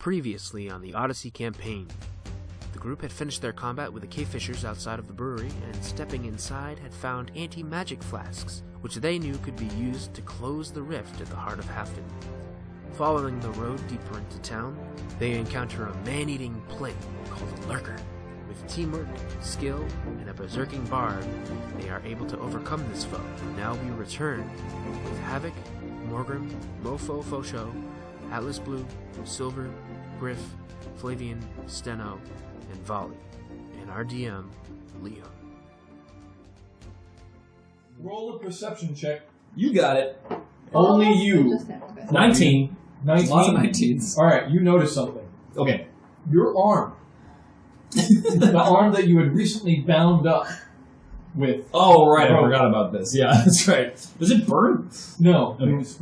Previously on the Odyssey campaign. The group had finished their combat with the cave fishers outside of the brewery, and stepping inside had found anti-magic flasks, which they knew could be used to close the rift at the heart of Halfton. Following the road deeper into town, they encounter a man-eating plague called a lurker. With teamwork, skill, and a berserking bard, they are able to overcome this foe. Now we return with Havoc, Morgrim, Mofo Fosho, Atlas Blue, Silver, Griff, Flavian, Steno, and Volley, and our DM, Leo. Roll a perception check. You got it. Only you. 19. 19? Lots of 19s. Alright, you notice something. Okay. Your arm. The arm that you had recently bound up with. Oh, right. I forgot about this. Yeah, that's right. Does it burn? No. Okay. It was,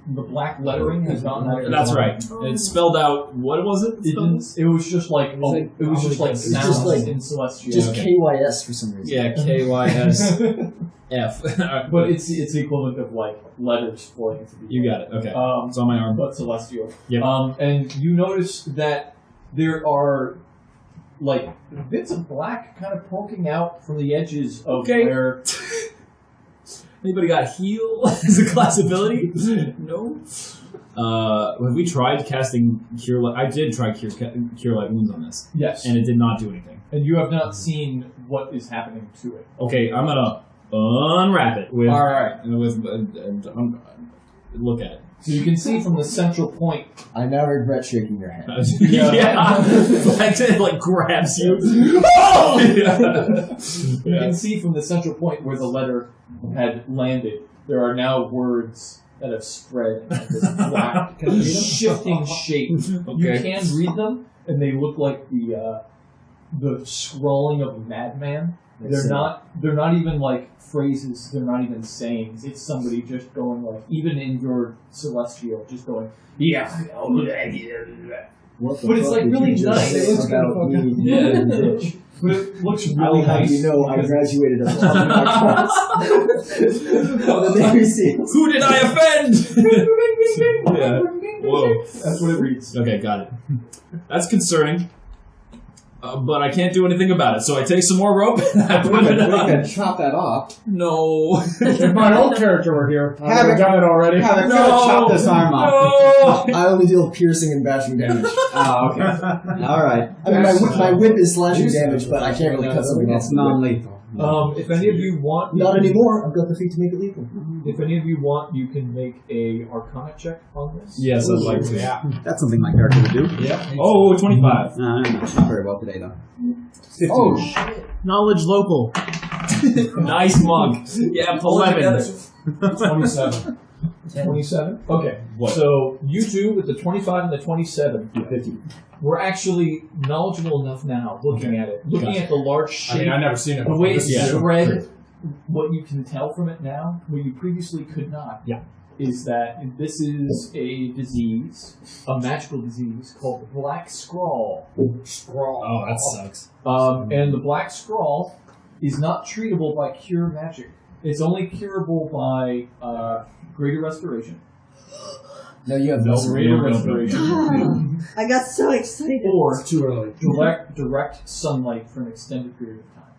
the black lettering has gone out. That's right. It spelled out, what was it? It was just like, it was just like sounds in Celestial. Just KYS for some reason. Yeah, KYS. F. But it's the equivalent of like letters for it. You got it. Okay. It's on my arm. But Celestial. Yep. And you notice that there are like bits of black kind of poking out from the edges of where. Anybody got heal as a class ability? No. Have we tried casting Cure Light? I did try Cure Light Wounds on this. Yes. And it did not do anything. And you have not seen what is happening to it. Okay, I'm gonna unwrap it with. All right. Look at it. So you can see from the central point. I now regret shaking your hand. Yeah. Like grabs you. Oh! You can see from the central point where the letter had landed, there are now words that have spread into this black, shifting shape. Okay. You can read them, and they look like the scrawling of a madman. They're not even like phrases, they're not even sayings. It's somebody just going like, even in your Celestial, just going, yeah. But it's like really nice. It looks about me. Yeah. But it looks really nice. You know, I graduated as one of my class. Who did I offend? Yeah. Whoa. That's what it reads. Okay, got it. That's concerning. But I can't do anything about it, so I take some more rope and I put it on. We can chop that off. No. If my old character were here, I would have done it already. Havoc, chop this arm off. I only deal piercing and bashing damage. Oh, okay. Alright. I mean, my whip is slashing damage, but I can't really cut something else. It's non-lethal. If any of you want... Not anymore. I've got the feet to make it lethal. If any of you want, you can make a Arcana check on this. Yes, I'd like to. Yeah. That's something my character would do. Yeah. Oh, 25. Not very well today, though. 15. Oh, shit. Knowledge local. Nice monk. Yeah, 11. 27. 27? Okay. What? So, you two with the 25 and the 27. 50. We're actually knowledgeable enough now, looking at it. Looking at the large shape. I've never seen it The before. way it's Yeah. spread, what you can tell from it now, what you previously could not, is that this is a disease, a magical disease, called the Black Scrawl. Oh, that sucks. And the Black Scrawl is not treatable by cure magic. It's only curable by greater restoration. No, you have No no greater restoration. I got so excited. Or Too early. direct sunlight for an extended period of time.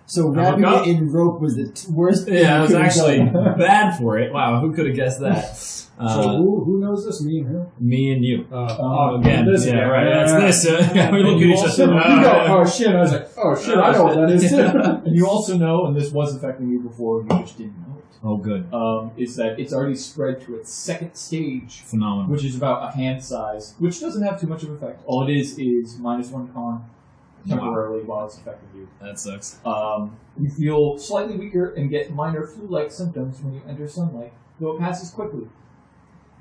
So wrapping it in rope was the worst thing. Yeah, it was you could have actually done. bad for it. Wow, who could have guessed that? So who knows this? Me and him? Me and you. Again. This, yeah, right. That's this. We look at each other. You go, oh shit, I was like, oh shit, I know what that is. And you also know, and this was affecting you before, you just didn't know it. Oh, good. Is that it's already spread to its second stage, Phenomenal. which is about a hand size, which doesn't have too much of an effect. All it is -1 con temporarily while it's affecting you. That sucks. You feel slightly weaker and get minor flu-like symptoms when you enter sunlight, though it passes quickly.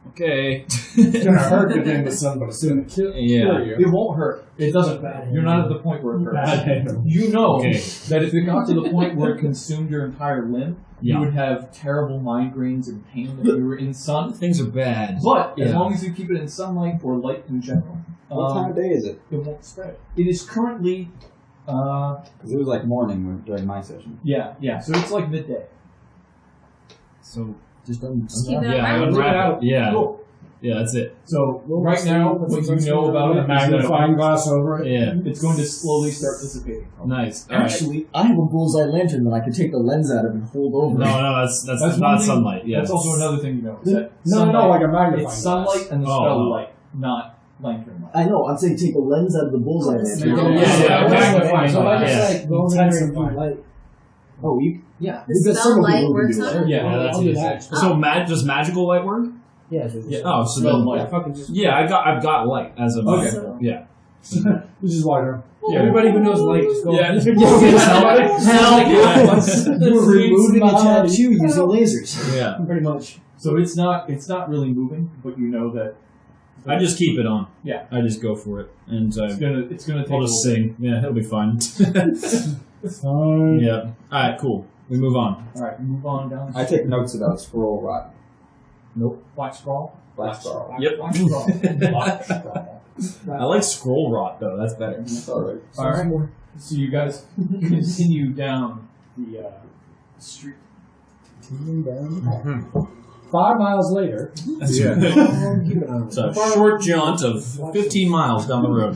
Okay. It's gonna hurt to get in the sun, but it's gonna kill you. It won't hurt. It doesn't. You're not at the point where it hurts. You know that if it got to the point where it consumed your entire limb, you would have terrible migraines and pain if you were in sun. Things are bad. But as long as you keep it in sunlight or light in general, What time of day is it? it won't spread. It is currently, Because it was like morning during my session. yeah. So it's like midday. So, Just Keep that yeah, I around. unwrap it. Yeah. Cool. Yeah, that's it. So right now, what you know about a magnifying glass over it. Yeah. it's going to slowly start dissipating. Nice. All right. Actually, I have a bullseye lantern that I could take the lens out of and hold over. No, that's one not thing- sunlight. Yeah. That's also another thing you know. Is that No, like a magnifying it's sunlight and the Oh. spell light, not lantern light. I know. I'm saying take the lens out of the bullseye lantern. Yeah, magnifying So glass. I just Yeah. like go over there and do light. Oh, yeah. The Because spell some light people works do on that. it? Yeah, that's I'll do easy. that. So does magical light work? Yeah. Yeah. Oh, so Spell then light. Fucking just. yeah, I've got light as of Okay. yeah. This is water. Yeah. Everybody who knows light, just go. Yeah. You're removing a tattoo using lasers. Yeah. Pretty much. So it's not really moving, but you know that I just keep it on. Yeah. I just go for it, and it's gonna take. I'll a just little sing. Yeah, it'll be fine. Fine. Yeah. All right. Cool. We move on. bit. All right, move on down. I take notes about scroll rot. Black scroll. Black scroll. Yep. Black scroll. I like scroll rot though. That's better. That's alright. All right. So you guys continue down the street. 5 miles later. It's a short jaunt of 15 miles down the road.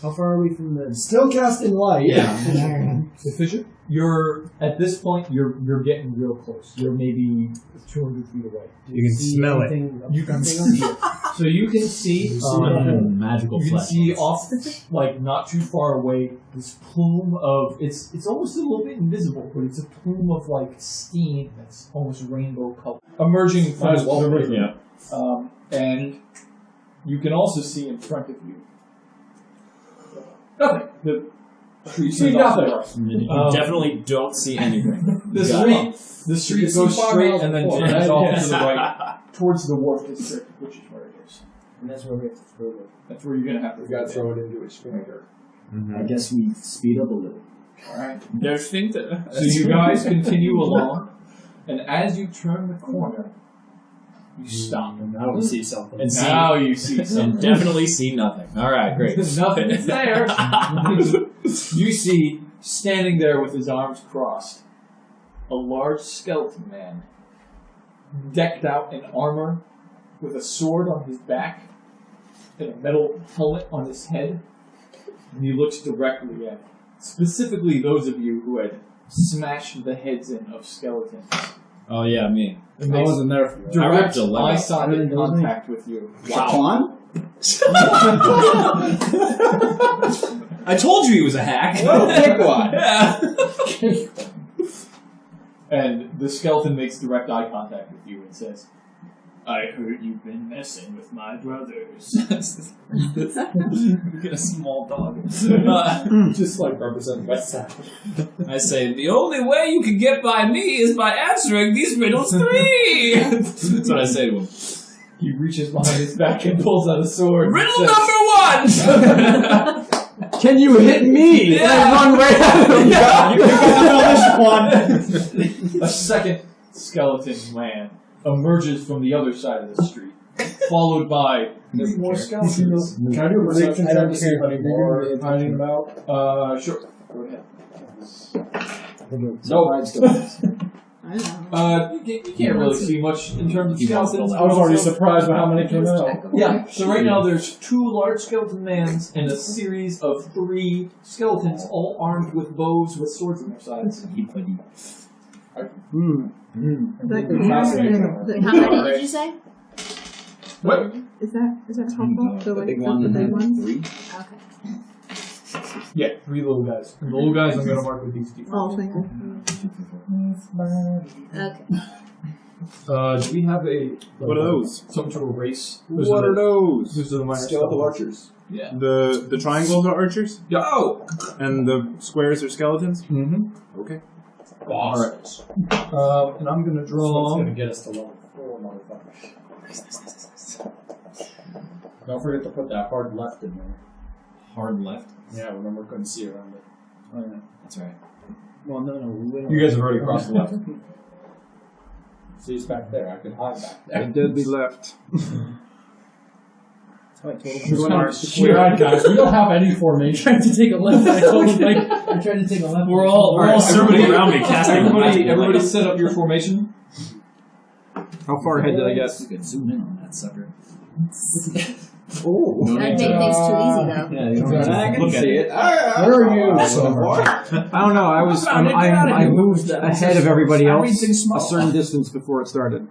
How far are we from the? Still casting light. Yeah. Efficient. You're at this point. You're getting real close. You're maybe 200 feet away. You can smell it. You can see it. So you can see. Magical You can flesh. see off, like not too far away, this plume of it's almost a little bit invisible, but it's a plume of like steam that's almost rainbow color emerging from the river. Yeah. And you can also see in front of you nothing. The street See is off to the nothing. right. You definitely don't see anything. The street You can goes see 5 straight miles and then before, turns right? off to the right towards the wharf district, which is where it is. And that's where we have to throw it. That's where you're gonna have to go. it into a sprinter. I guess we speed up a little. All right. There's things that. So you guys continue along, and as you turn the corner, you stop. Now we see something. And see, Now you see and something. definitely see nothing. All right, great. Nothing is there. You see, standing there with his arms crossed, a large skeleton man, decked out in armor, with a sword on his back, and a metal helmet on his head, and he looks directly at specifically those of you who had smashed the heads in of skeletons. Oh yeah, me. And I makes wasn't there for that. I direct ripped a leg out. eye socket contact with you. Wow. I told you he was a hack. Pick one. Yeah. And the skeleton makes direct eye contact with you and says, I heard you've been messing with my brothers. Get a small dog. Just like representing West Side. I say, the only way you can get by me is by answering these riddles 3! That's what I say to him. He reaches behind his back and pulls out a sword. and Riddle says, number 1! Can you hit me? Yeah. And I run right at him. You can this one. A second skeleton man emerges from the other side of the street, followed by More skeletons. Can I do a perception check to see if anymore hiding about? sure. Go ahead. No. I don't know. You can't really see much in terms of skeletons. I was already surprised by how many came out. Yeah, so right now there's 2 large skeleton mans and a series of 3 skeletons, all armed with bows with swords on their sides. How many did you say? What? Is that helpful? The big one the and big then ones? 3. Okay. Yeah, 3 little guys. And the little guys I'm going to mark with these D4. Oh, thank you. Okay. Do we have a... What are those? Some sort of race. What are those? Those are the minor Skeletal archers. Yeah. The triangles are archers, Oh! and the squares are skeletons. Mm-hmm. Okay. Alright. And I'm going to draw... going to get us to level 4, motherfucker. Don't forget to put that hard left in there. Hard left. Yeah, remember, couldn't see around it. Oh, yeah. That's right. Well, no, we went. You guys have already crossed the left. See, it's back there. I could hide back there. And deadly left. You're right, guys. We don't have any formation. Trying to take a left. I told him, like, I'm trying to take a left. We're all circling around me, casting. Everybody set up your formation. How far ahead did I get? You could zoom in on that sucker. Oh. No That need made to- things too easy, though. Yeah, you don't I have to can look at see it. it. Where are you, Silver? I don't know. I moved ahead of everybody else a certain distance before it started.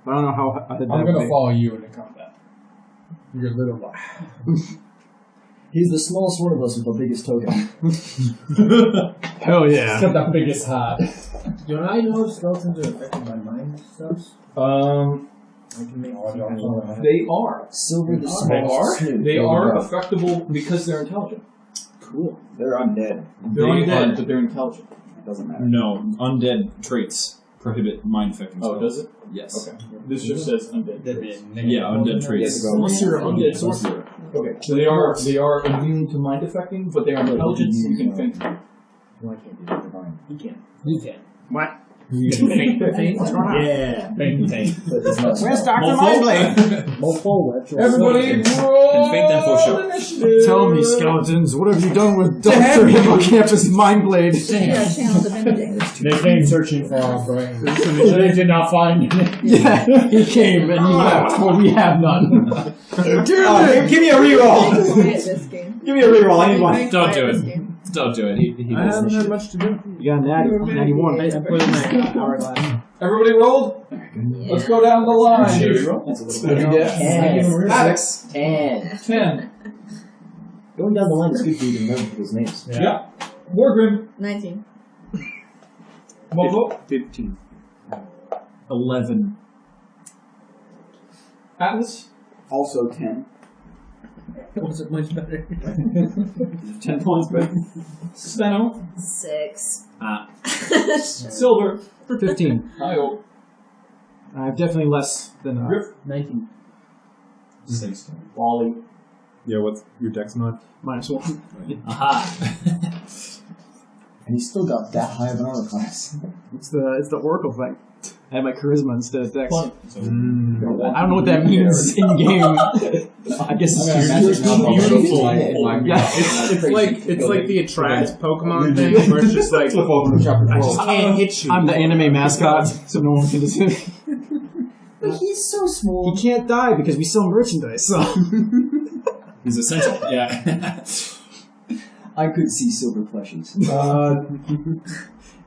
But I don't know how I did that. I'm gonna way. follow you into combat. You're little. He's the smallest one of us with the biggest token. Hell He's yeah. got the biggest hat. Don't I know skeletons are affected by mind stuff? I can make They are. Silver the They smallest. are. snoot. They are affectable because they're intelligent. Cool. They're undead. They're They undead, are- but they're intelligent. It doesn't matter. No, undead traits prohibit mind affecting Oh, spells. does it? Yes. Okay. This just says undead. Yeah, undead traits. Unless you're an undead sorcerer. Okay. So they are immune to mind affecting, but they are intelligent, so you can think. Why can't do that? You can. You can. What? Faint. What's going on? Yeah. Where's Dr. Mindblade? Everybody, roll Fake that for sure. initiative. Tell me, skeletons, what have you done with Dr. Hippocampus Mindblade? Yeah, channel divinity. They came searching for our brain. They did not find it. Yeah, he came and he left. Well, we have none. Give me a reroll! Quiet this game. Give me a reroll, I need one. Don't do Quiet this it. game. Don't do it. He I haven't doesn't. had much to do. You got a 91. I put in my hourglass. Everybody rolled? Let's go down the line. That's a little bit. Alex. 10. 10. Going down the line is good for you to remember people's names. Yeah. Wargrim. 19. Momo. 15. 11. Atlas. Also 10. Wasn't much better. 10 points, but Steno. 6. Silver. 15. Io. I have definitely less than Griff. 19. 6. Wally. Yeah, what's your dex mod? -1. aha. And he's still got that high of an armor class. It's the Oracle thing. I have my charisma instead of dex. Fun. I don't know what that means in game. I guess it's just Beautiful. Yeah. It's like the attract Pokemon thing, where it's just like I just can't hit you. I'm the anime mascot, so no one can just hit me. But he's so small. He can't die because we sell merchandise, so. He's essential. Yeah. I could see silver plushies.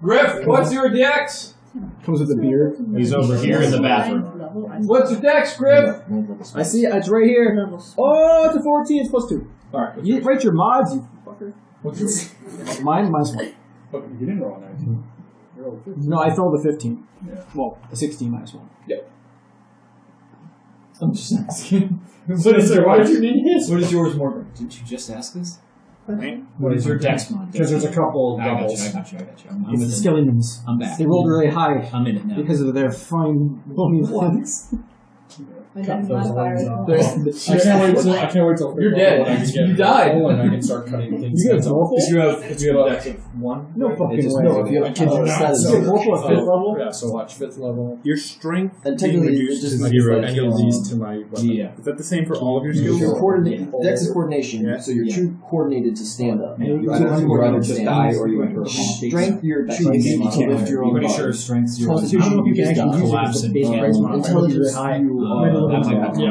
Griff, what's your dex? Comes with a beard. He's over here in the bathroom. What's your dex, Griff? I see it, it's right here. Oh, it's a 14, it's +2. Alright. You write your mods, you fucker. What's your Mine, -1. But you didn't roll a 19. You rolled a 15. No, I rolled a 15. Yeah. Well, a 16 -1. I'm just asking. What is yours, Morgan? Didn't you just ask this? What is your dex mod? Because there's a couple I got you. doubles. I got you. I'm It's the with it. skeletons. I'm back. They rolled really high I'm in it now. because of their fine bony legs. My dad's modifier is one. I can't wait till You're dead. when I can get You died. full and I can start cutting things. You get down. Vorpal? If you have a dex of 1. No fucking It just way. no, if you have a kid Oh, status. You get Vorpal at 5th level? Yeah, so watch 5th level. Your strength And being technically, reduced it just to makes 0 it and like, you'll these to my weapon. Yeah. Is that the same for all of your skills? Your dex is coordination, Yeah. so you're too coordinated to stand up. Yeah. You So either you just just die die or you incur strength. You're too That weak makes to it lift your I'm own pretty body. sure strength's your Constitution, you can actually collapse and Intelligence, high. you that might be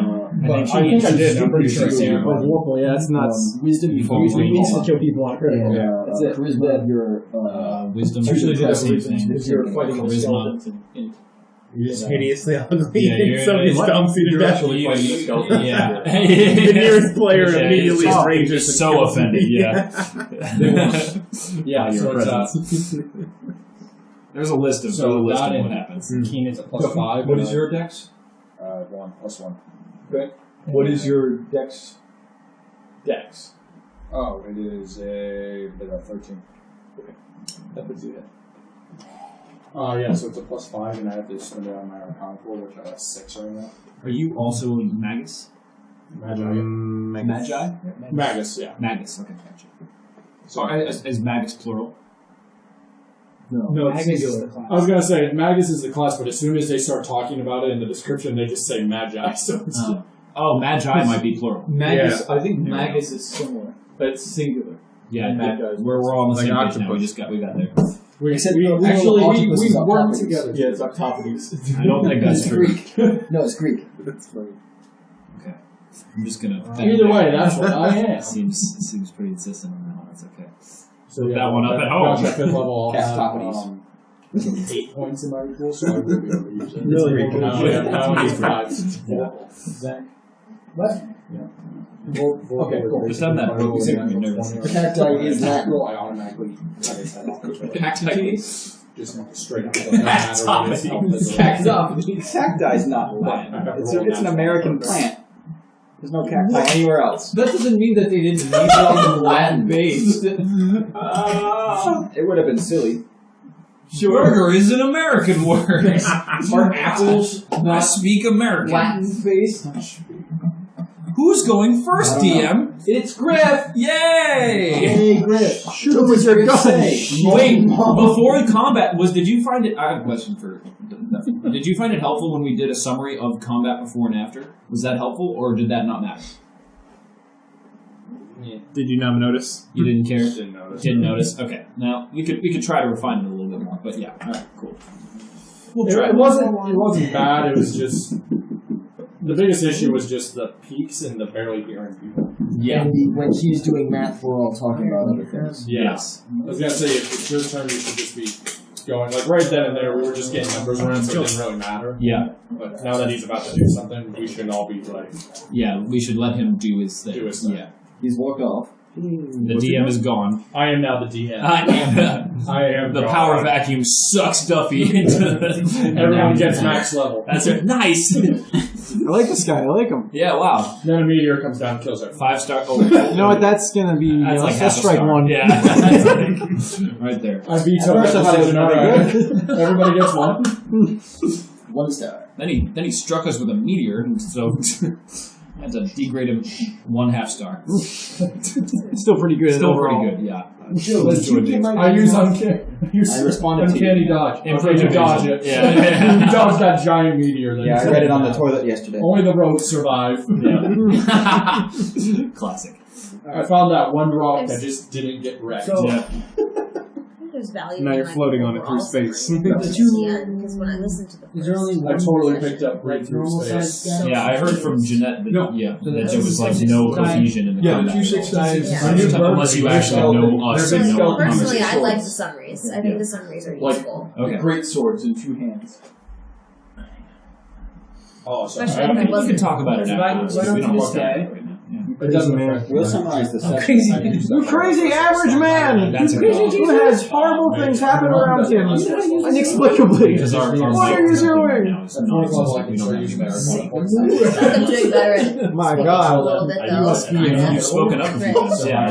But I think I did. I'm pretty sure I did. Oh, Vorpal, yeah, that's nuts. wisdom, You you fall can range. to kill people on critical. and That's it. charisma, your wisdom. Usually do that same with thing. if you're fighting the Charisma. skeletons and You're just hideously ugly. Yeah, and you're- somebody what? stomps you to You're death. actually fighting the skeleton. Yeah. The nearest player Yeah, immediately it's ranges and so kills offended. me. Yeah. Yeah, Your so presence. There's a list of So list that of what in- happens. Keen is a +5. What is your dex? 1 + 1. Okay. What is your dex? Dex. Oh, it is a 13. That puts you ahead. Yeah, so it's a +5, and I have to spend it on my Arcana pool, which I have 6 right now. Are you also Magus? Magi. Magi? Magus, yeah. Magus. Okay, gotcha. So is Magus plural? No, it's singular. I was gonna say Magus is the class, but as soon as they start talking about it in the description, they just say Magi. So it's Magi might be plural. Magus. I think Magus is similar, but it's singular. Yeah, And Magi is we're all on the like same page now. octopus. We got there. we Except we the real actually octopus we is work octopus. together. Yeah, it's Octopodes. I don't think that's true. No, it's Greek. That's funny. Okay. I'm just gonna. Either way, that's what I am. Seems pretty insistent on that one. That's okay. So That one up at home. Fifth level, I'll Cast have 8 points in my equal, so I will be able to use it. Really? I only need 5. Zach. What? Yeah. Okay, cool. Just done that. You seem to be nervous. The cacti is natural. I automatically Cacti. just straight up. Doesn't matter what it is. Cacti is not Latin. It's an American plant. There's no cacti anywhere else. That doesn't mean that they didn't need something Latin based. It would have been silly. Burger is an American word. Are apples I not speak American. Latin based? Who's going first, DM? It's Griff! Yay! Hey, Griff. Shoot him with your gun. Wait, before combat did you find it? I have a question for. Did you find it helpful when we did a summary of combat before and after? Was that helpful, or did that not matter? Did you not notice? You didn't care. Didn't notice. Didn't notice. Okay. Now we could try to refine it a little bit more, but yeah. All right. Cool. We'll try. It wasn't bad. It was just the biggest issue was just the peaks and the barely hearing people. Yeah. And when she's doing math, we're all talking about other things. Yes. I was gonna say if it's your turn, you should just be going like right then and there. We were just getting numbers around, so it didn't really matter. Yeah. But now that he's about to do something, we should all be like, Yeah. We should let him do his thing. Do his thing. Yeah. He's walked off. The DM is gone. I am now the DM. I am. The gone. power vacuum sucks Duffy into the. Everyone gets max level. That's it. Nice. I like this guy. I like him. Yeah. Wow. Then a meteor comes down and kills everyone. 5-star. Oh. You know what? That's gonna be That's like half that's a strike star. one. Yeah. That's like, right there. I veto At first I that thought it was decision. pretty Alright. Everybody gets one. 1 star. Then he struck us with a meteor, so that's a degraded 1/2 star. Still pretty good. Still overall. pretty good, yeah. I use I responded to uncanny you. dodge. Improved You dodge it. Yeah. You dodge that giant meteor. That Yeah, I read it on the toilet yesterday. Only the rogues survive. Yeah. Classic. I found that one rock that just didn't get wrecked. So- Yeah. There's value. Now in you're my floating on it overall through space. summary. The two- Because when I listened to the Is there only first- one? I totally picked up right through normal space. size guy? Yeah, I heard from Jeanette that, No. yeah, So that that's there was like 6 no times. cohesion in the Yeah, combat. the 2/6 times. Yeah. Unless you actually know us and know our Personally, I conversation. like the summaries. I think the summaries are Like- useful. Okay. Great swords in 2 hands. Oh, sorry. Especially if it We can wasn't. talk about it afterwards. why don't We don't you look just at say- it right now. Yeah. It doesn't affect We'll summarize the session. crazy. I can use that You crazy average man That's who has horrible things happen around him inexplicably. Because our What are you doing? now is not Well, we don't have using that. I'm doing better at My a God, little bit though. You must be. You've spoken up a few times. Yeah,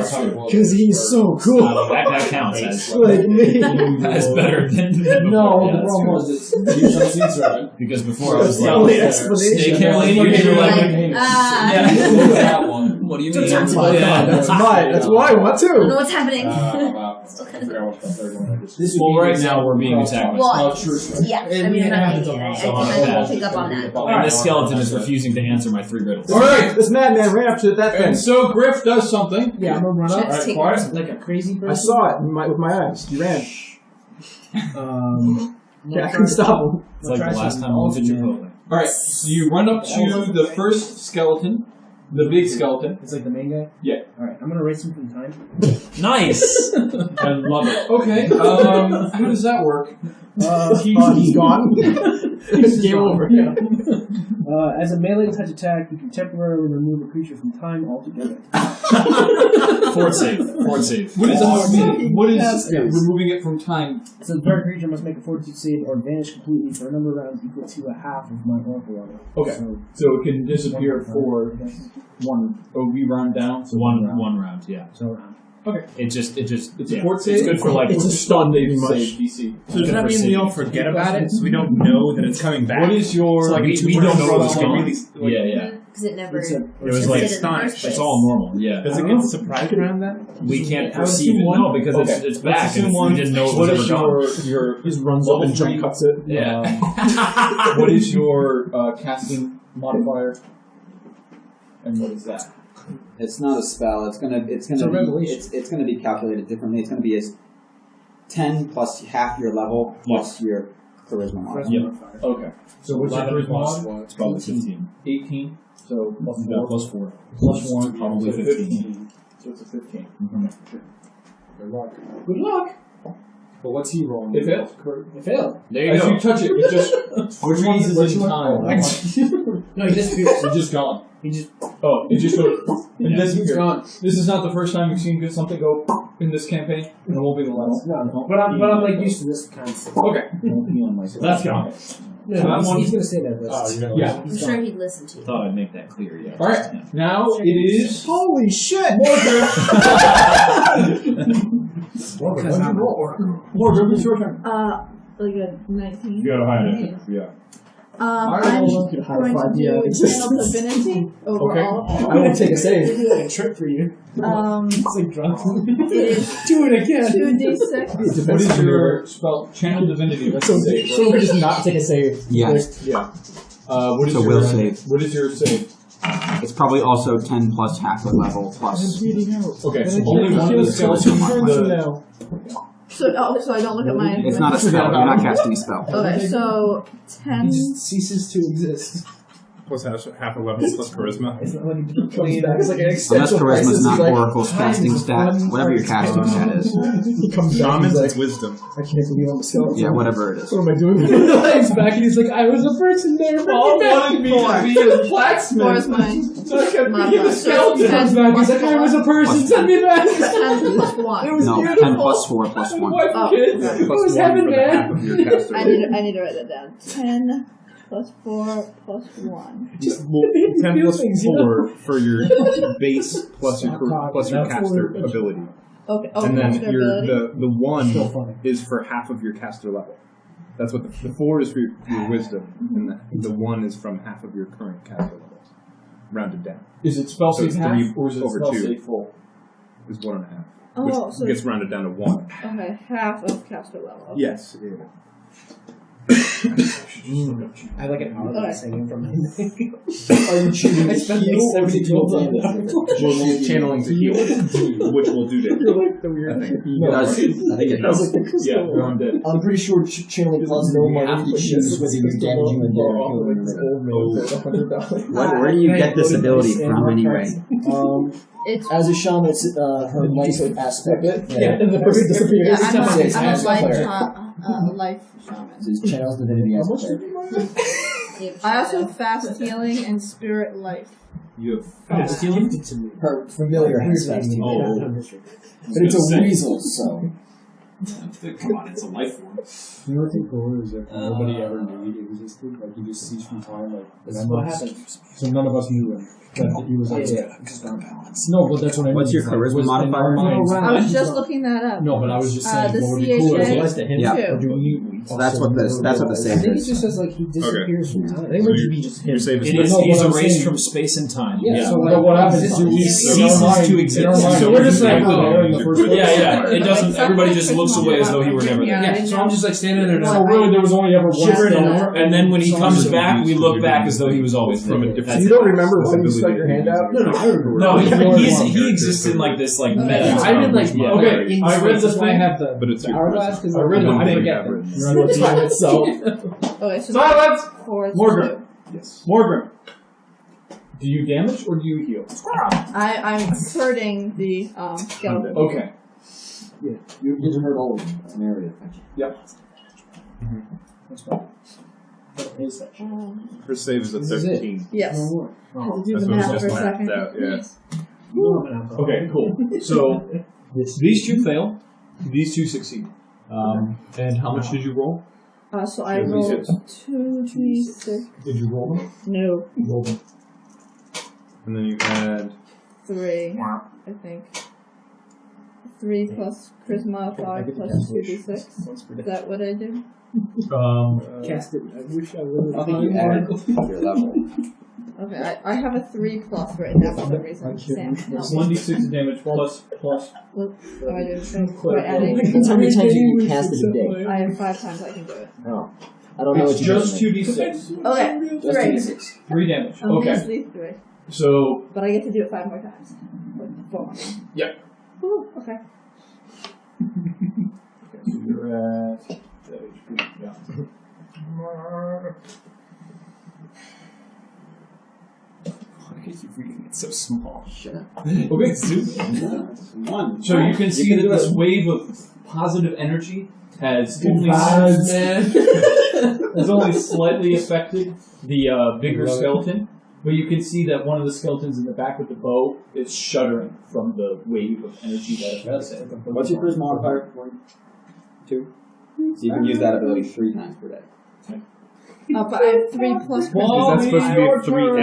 because he's so cool, that counts as like me. as better than before. No, Yeah, the that's problem true. was it's using a seed servant. Because before I was The like, only explanation. snake hair lady, and you're like, That one. what do you Two mean? times. My God, that's what I want I don't know too. what's happening. About, I forgot what the third one I just. Well, right now we're being attacked. Well, Oh, true. yeah, I mean, I'm not And gonna so on I that. pick up on that. And this skeleton is refusing to answer my 3 riddles. Alright! This madman ran up to that thing. And so Griff does something. Yeah, I'm gonna run up Let's take quiet. it. like a crazy person. I saw it with my eyes. He ran. Yeah, I couldn't stop him. It's like the last time I went to Chipotle. Alright, so you run up to the first skeleton, the big skeleton. It's like the main guy? Yeah. Alright, I'm gonna race him from time. Nice! I love it. Okay, how does that work? He's gone. Game over. Yeah. As a melee touch attack, you can temporarily remove a creature from time altogether. Fort save. Fort save. What does that mean? What is Yes. removing it from time? So the target creature must make a fortitude save or vanish completely for a number of rounds equal to a half of my oracle level. Okay. So it can disappear for one OV round down. So One round, yeah. So round. It's It's yeah. a fort It's save. good for like It's a stun, Save pretty much. DC. So does that mean we all forget about it, so we don't know that it's coming back? What is your? So, like, we Two don't know rounds what's like going on. really- yeah. Because it never. It's a- It was existed like in the first it's place. all normal. Yeah. Does it get surprised around that? We can't I would perceive assume it. one. No, because Okay. it's Let's back and assume one. we didn't know it What was is ever gone. your Just runs up and jump three. cuts it. Yeah. what is your casting modifier? And what is that? It's not a spell. It's gonna a be revelation. it's gonna be calculated differently. It's gonna be as 10 plus half your level plus your charisma mod. Yep. Okay. So what's your charisma mod? It's probably 15. 18. So plus Yeah, 4. plus 4. Plus 1. Probably so 15. So it's a 15. Mm-hmm. Good luck. Good luck. But what's he rolling? It failed. It failed. There you As go. you touch it, it just freezes in time. No, he disappears. It's just gone. He just. Oh, it just goes. And Yeah, this he's gone. This is not the first time you've seen something go in this campaign, and it won't be the last. No. But I'm like used to this kind of stuff. Okay. That's gone. No, So he's gonna say that. But Yeah. I'm sure he'd listen to you. Thought I'd make that clear. Yeah. All right. Now it is holy shit! Morgan, it's your turn. Like a 19. You got a high initiative. Yeah. I'm going to do channel divinity over Okay. all of I won't take a save. It's a trick for you. It's like drunk. It is Do it again. 2d6. What is your spell? Channel divinity. Let's say. So we just not take a save. Yeah. Yeah. What is So your will save. What is your save? It's probably also 10 plus half a level plus. Okay, so only one of the spells. So I don't look at my. It's not a spell. You're not casting a spell. Okay, so 10. He just ceases to exist. Plus half a level plus charisma. It's not like he comes back. It's like an Unless existential charisma's crisis. not He's like, Oracle's casting stat, whatever your casting stat is. He comes back. Shaman's He's is like, wisdom. I can't believe I'm a skeleton. Yeah, whatever it is. What am I doing? He's back and he's like, I was a person there. Paul wanted me to be a blacksmith. 4 is mine. So I kept My being a God. skeleton. So Comes back. He's like, I was a person. Plus Send me back. 10 plus 1. It was No, beautiful. 10 plus 4 plus 1. Wife and Oh, kids. okay. It was heaven, man. Of your caster. I need to write that down. 10 plus 4 plus 1. Just 10 plus things, you know? 4 for your base plus your caster ability. Okay. Oh, And then caster your ability. the 1 so funny. is for half of your caster level. That's what the 4 is for your wisdom, and the 1 is from half of your current caster level, rounded down. Is it spell So save it's half, 3 or is it over spell 2. save full? Is 1.5, Oh, which so gets rounded down to 1. okay, half of caster level. Okay. Yes. Yeah. I like an hour Okay. singing from him. Are you choosing I spent like 72 minutes. We're channeling to heal, which will do damage. You're like the weird. It does. I think it I was does. like the crystal. Yeah, we're on dead. I'm pretty sure channeling costs no money, but chooses whether you damage you and Where do you get this ability from anyway? It's As a shaman, it's her life aspect. Yeah, and the person disappears. I'm It's a player. life shaman. It's channels divinity aspect. I also have fast healing and spirit life. You have fast healing? Her familiar has fast healing. But it's a weasel, so. Come on, it's a life form. You know what the cool is if nobody ever knew he existed? Like he just sees from time, like That's what happened. So none of us knew him. That he was like, no, but that's what I mean. What's your Like, charisma was in our modifier? minds- I was just looking that up. No, but I was just saying the what would be cool CHA is like Yeah. Two. do we So that's what the I save think it is. just says like he disappears from time. I think So it your- should be just Your him. save is It less. is, No, he's what I'm erased saying- from space and time. Yeah, so But what happens is he ceases to exist. So we're just like, in the first place. Yeah, it doesn't. Everybody just looks away as though he were never there. Yeah, So I'm just like standing there. So really, there was only ever one Sure, spell. and then when he comes back, we look back as though he was always there. From a different- That's You it. don't remember when you stuck your hand out? No, I remember. No, Character. he exists in like this like meta. I did like Yeah. Okay, I read That's this why I thing. have the But it's your hourglass because I read I it. forget You're them. on Your time itself. Okay, so Silence! 4 is Morgan. 2. Yes. Morgan, do you damage or do you heal? I'm hurting the skeleton. Okay. Yeah, you get to hurt all of them. It's an area effect. That's fine. What is that? Her save is a This is it. 13. Yes. Oh, I had to do That's the what was math just for a mapped second. out, yeah. Okay, cool. So these two fail. These two succeed. And how much did you roll? So I Yeah, these rolled hits. 2d6. Did you roll them? No, Roll them. And then you add 3. I think. 3 plus charisma, 5 plus 2d6. Is that what I do? Cast it. I wish I would I have. think you added your level. Okay, I have a 3 plus right now for some reason. Sam, help me. 1d6 damage plus. What do I do? Am I adding? How many times you cast it a day? I have 5 times I can do it. Oh. I don't know It's what you just did. 2d6. Okay, Just 3. 2d6. 3 damage. Oh, Okay. measly 3. So, But I get to do it 5 more times. Like 4 more. yeah. Ooh, okay. Okay, so you're at that HP. Yeah. Why are you reading it so small? Shut up. Okay, super. One. So you can see that this wave of positive energy has only has only slightly affected the bigger skeleton, but you can see that one of the skeletons in the back with the bow is shuddering from the wave of energy that affects it. What's your charisma modifier? 2. So you can use that ability 3 times per day. But I have 3 plus Is that supposed to be 3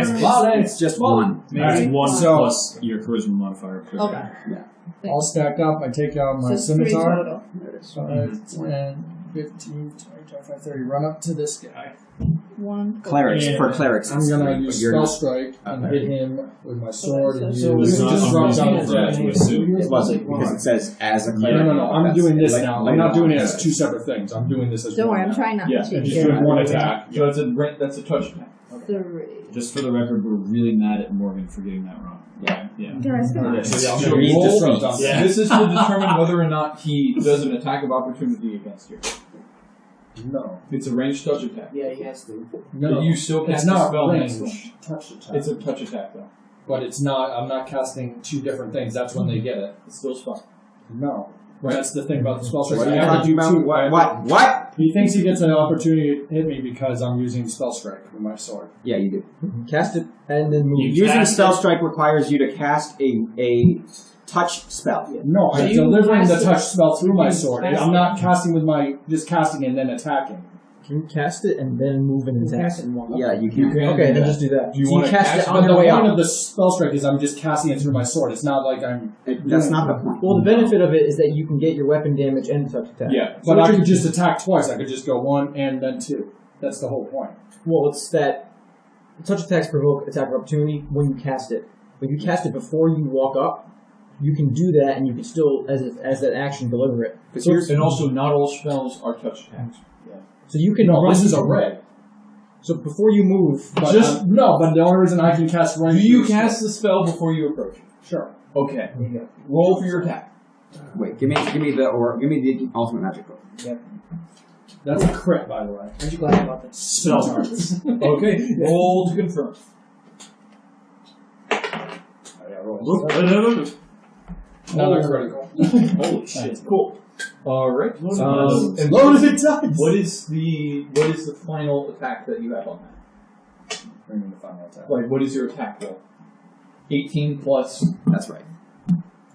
It's just 1. It's 1 So- plus your charisma modifier. Per Okay. day. All stacked up. I take out my So 3 scimitar. total. There it is. 5, 10, 15, 20, 25, 30. Run up to this guy. 1. Clerics. And For clerics. I'm it's gonna 3, use but you're spell not. strike and Okay. hit him with my sword. And So use it's not just drop down his unreasonable to assume. It wasn't, because it says as a cleric. No. I'm That's doing this like now. I'm later not doing on. it as 2 separate things. I'm doing this as Don't one. worry, I'm now. trying not Yeah, to cheat. Just doing one attack. So that's a touch attack. 3. Just for the record, we're really mad at Morgan for getting that wrong. Yeah. Yeah. Guys, come on. So I'm you gonna roll- read this stuff. Yeah. This is to determine whether or not he does an attack of opportunity against you. No. It's a ranged touch attack. Yeah, he has to. But No. you still It's cast a not spell range. against him. Touch attack. It's a touch attack though. But it's not. I'm not casting 2 different things. That's when they get it. It's still a spell. No. That's the thing about the spell strike. What are You you have to talking do about? 2. What? He thinks he gets an opportunity to hit me because I'm using spell strike with my sword. Yeah, you do. Cast it and then move. Using spell strike requires you to cast a touch spell. No, I'm you delivering the cast it- touch spell through my sword. cast I'm it. not casting with my just casting and then attacking. Can you cast it and then move and attack? Yeah, you can. Okay, then just do that. Do you So want you to cast it on But the the way point out. of the spell strike is I'm just casting it through my sword. It's not like I'm. That's not the point. Well, the benefit of it is that you can get your weapon damage and touch attack. Yeah. But I could just attack twice. I could just go 1 and then 2. That's the whole point. Well, it's that touch attacks provoke attack of opportunity when you cast it. But if you cast it before you walk up, you can do that, and you can still, as that action, deliver it. So And also, not all spells are touch attacks. So you can. No, run this is a through- red. So before you move, But but the only reason I can cast range. Do you cast the spell before you approach? Sure. Okay. Roll for your attack. Wait, give me the ultimate magic book. That's a crit, by the way. aren't you glad about that? Spell targets. Okay. Roll to confirm. Another critical. Holy shit! Cool. All right. As low as it does. What is the final attack that you have on that? Bring in the final attack. Like, what is your attack roll? 18 plus. That's right.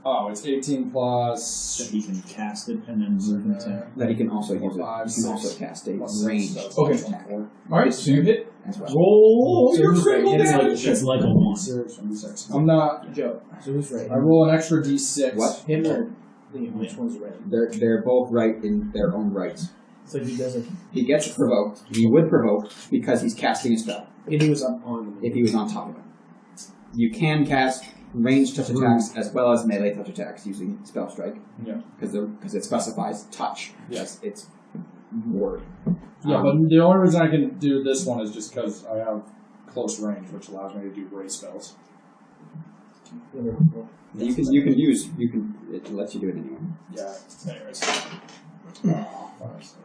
Oh, it's 18 plus. That he can cast it and then move and attack. That he can also use it. Five, You can six, also cast a plus range. six, Okay. attack. All right. So you hit. As well. Roll your who's critical right? damage. It's like a 1. I'm not. Joe. So who's right? I roll an extra d6. What? Him or Liam? Which one's right? They're both right in their own rights. So he doesn't. He gets provoked. He would provoke because he's casting a spell. If he was on. If he was on top of him, you can cast ranged touch attacks as well as melee touch attacks using spell strike. Yeah. Because it specifies touch. Yes, it's word. Yeah, but the only reason I can do this one is just because I have close range, which allows me to do ray spells. It lets you do it anyway. Yeah. Anyways. 5, 6,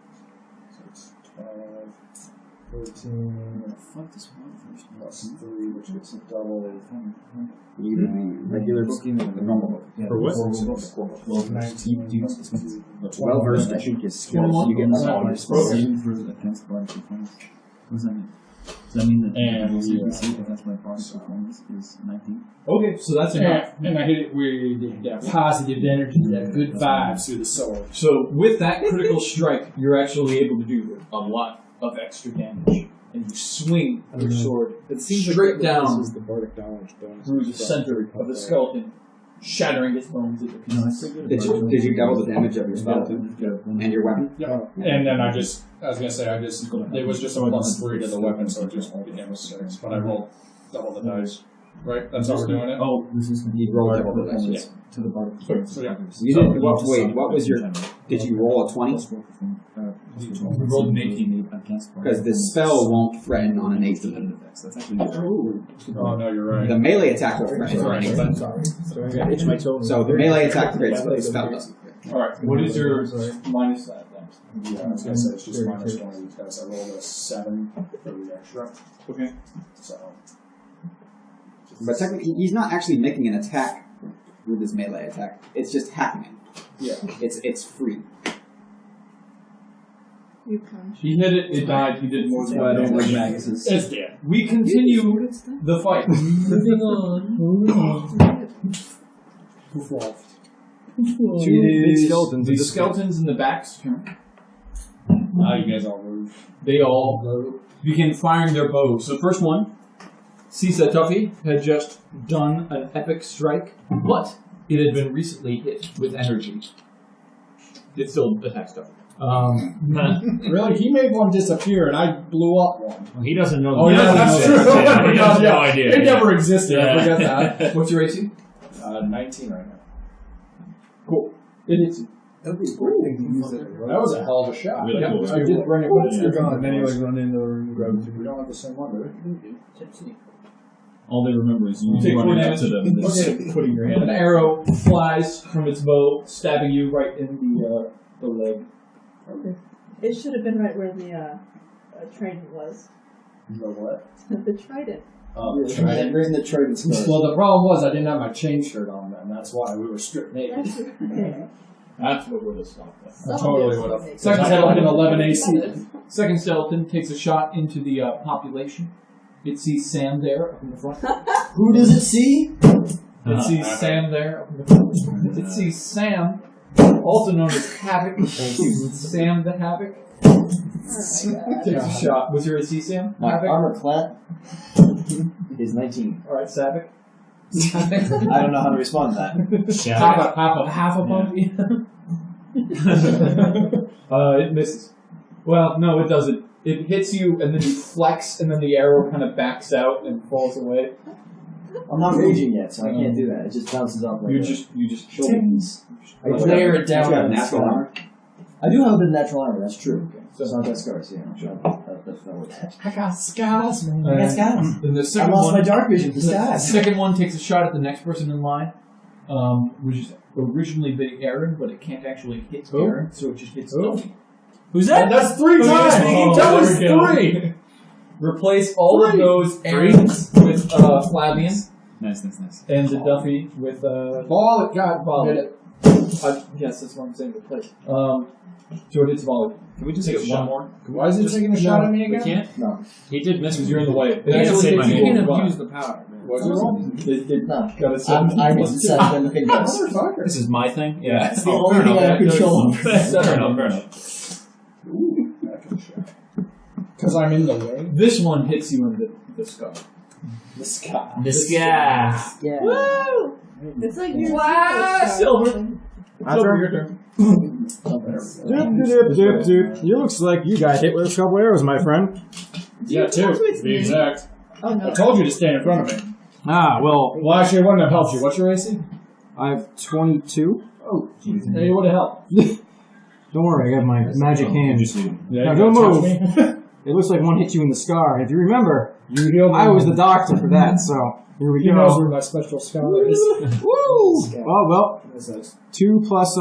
12, 13. Fuck this one first. Plus 3, which gets a double. You can regular book, the normal book. For what? Well, 19. Well versed, I think, is skills. You get all your spells. For against bard performance. What does that mean? Does that mean that And CBC against my bard performance is 19? Okay, so that's enough. And I hit it with that positive energy, that good vibes through the sword. So with that critical strike, you're actually able to do a lot of extra damage, and you swing your sword straight down This is the bardic knowledge bonus. through the center of the skeleton, shattering its bones into pieces. Did you double the damage of your spell too? And your weapon? Yeah. And then I was gonna say, it was just a plus 3 to the weapon, so it just became a 6. But I rolled double the dice. Right? That's how we're doing it? Oh, this is You rolled double the dice. to the bard performance. So, yeah. You didn't. What was your? Did you roll a 20? You rolled an 18 against bard. Because the spell won't threaten on an 18. That's actually Oh, no, you're right. The melee attack will threaten on an 18. Sorry. So I got itch my toe. So the melee attack crits, but the spell doesn't crit. Alright, what is your minus that then? times. Yeah, I was gonna say it's just minus one of these guys. I rolled a 7 for the extra. Okay. So. But technically, he's not actually making an attack with his melee attack. It's just hacking it. Yeah. It's free. You punch. He hit it, it died, he did more than I don't like damage. Maguses. It's dead. We continue the fight. Moving on. Two skeletons. The skeletons in the back's turn. Now you guys all move. They all begin firing their bows. The first one, Sisa Tuffy, had just done an epic strike, but it had been recently hit with energy. It still attacks Tuffy. Really? He made one disappear and I blew up one. Well, he doesn't know. Oh, yeah, that's true. He has no idea. It never existed. I forget that. What's your AC? 19 right now. Cool. It hits you. That'd be a great thing to use it. That was a hell of a shot. Really Yeah, cool. I did bring it with You're you. gone, then you like run into and grab it. We don't have the same one, do we? All they remember is you Take 4 running up damage. to them and just Okay. putting your hand. An arrow flies from its bow, stabbing you right in the leg. It should have been right where the trident was. The what? The trident. Oh, the Right trident. in the trident scar. Well, the problem was I didn't have my chain shirt on then. That's why we were stripped naked. That's right. That's what would have stopped us. I totally would have. Second I had like an skeleton. 11 AC. Second skeleton takes a shot into the population. It sees Sam there up in the front. Who does it see? It sees Sam there up in the front. It sees Sam, also known as Havoc. Sam the Havoc. Takes a shot. What's your AC, Sam? My Havoc? armor class is 19. Alright, Savik. I don't know how to respond to that. Half a bump. It misses. Well, no, it doesn't. It hits you, and then you flex, and then the arrow kind of backs out and falls away. I'm not raging yet, so I can't do that. It just bounces off like You just shoulders. I layer it down. on on natural armor. I do have a bit of natural armor, that's true. So It's not that scars, yeah. I'm sure. That's not what I got scars, man. I got scars. And the I second lost my one, dark vision for the scars. second one takes a shot at the next person in line, which is originally the Aaron, but it can't actually hit Aaron, so it just hits Tony. Who's that? That's 3 times! That was 3! Replace all of those Aarons with Flavian, Nice. and the Duffy with Ball it, God, Volley. hit it. Yes, that's what I'm saying. Replace. So it hits Volley. Can we just Take get a one shot. more? Why is he taking a shot at me We again? can't? No. He did miss Because you're in the way. It Yeah, actually say takes my you name. over Abuse the power, man. Was it wrong? It No. got a 7. I'm inside than the thing does. Motherfucker. This is my thing? Yeah. It's the only thing I have control over. Fair enough. Ooh, that can shot. Because I'm in the way. This one hits you in the skull. The sky. This guy. Yeah. Woo! It's like your Silver. After? Your turn. You looks like you got hit with a couple arrows, my friend. Yeah, 2, to be exact. Oh no. I told you to stand in front of me. Ah, well, Well, actually, it wouldn't have helped you. What's your AC? I have 22. Oh, jeez. Hey, it would have helped. Don't worry, I got my magic hand. Yeah, Now you don't gotta touch move. me. It looks like one hit you in the scar. If you remember, You healed me. I was the doctor for that, so here we He knows go. where my special scar is. Woo! Well, What's that? 2 plus,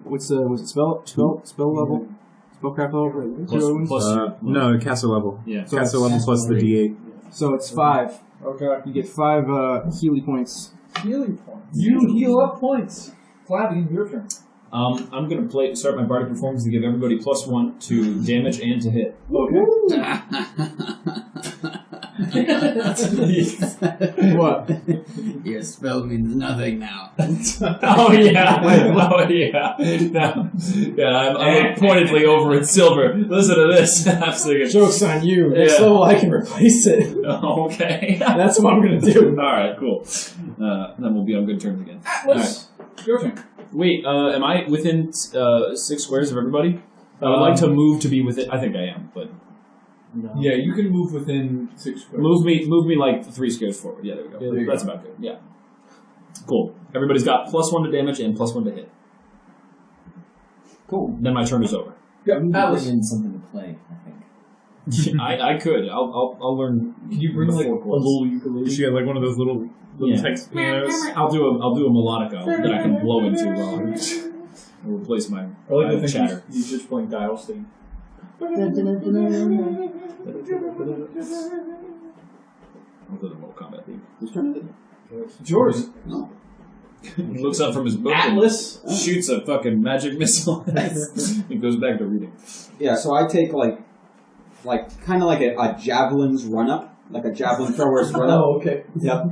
what's it, spell level? Spellcraft level? Zero wounds? No, caster level. Yeah. So Caster level plus the D8. So it's 5. Okay. You get 5 Healy points. Healing points. You heal up points. Flavian, your turn. I'm going to start my bardic performance to give everybody +1 to damage and to hit. What? Your spell means nothing now. Oh yeah, oh yeah. No. Yeah, I'm pointedly over in silver. Listen to this. I'm thinking, Joke's on you. Next Yeah. level I can replace it. okay. That's what I'm gonna do. Alright, cool. Then we'll be on good terms again. Atlas, your turn. Wait, am I within 6 squares of everybody? I would like to move to be within. I think I am, but Yeah, you can move within 6 squares. move me like 3 squares forward. Yeah, there we go. Yeah, there you That's go. about good. Yeah. Cool. Everybody's got +1 to damage and +1 to hit. Cool. Then my turn is over. Yeah, We need to Atlas, bring in something to play, I think. I could. I'll learn. can you bring like a little ukulele? She had like one of those little Yeah. text pianos. I'll do a melodica that I can blow into while I'm. I'll replace my I like to think chatter. you just blink dial sting. I'll go to Mortal Kombat League. Whose turn is it? It's yours. No. He looks up from his book Atlas. and shoots a fucking magic missile. He goes back to reading. Yeah, so I take kind of like a javelin's run up, like a javelin thrower's run up. Oh, okay. Yep.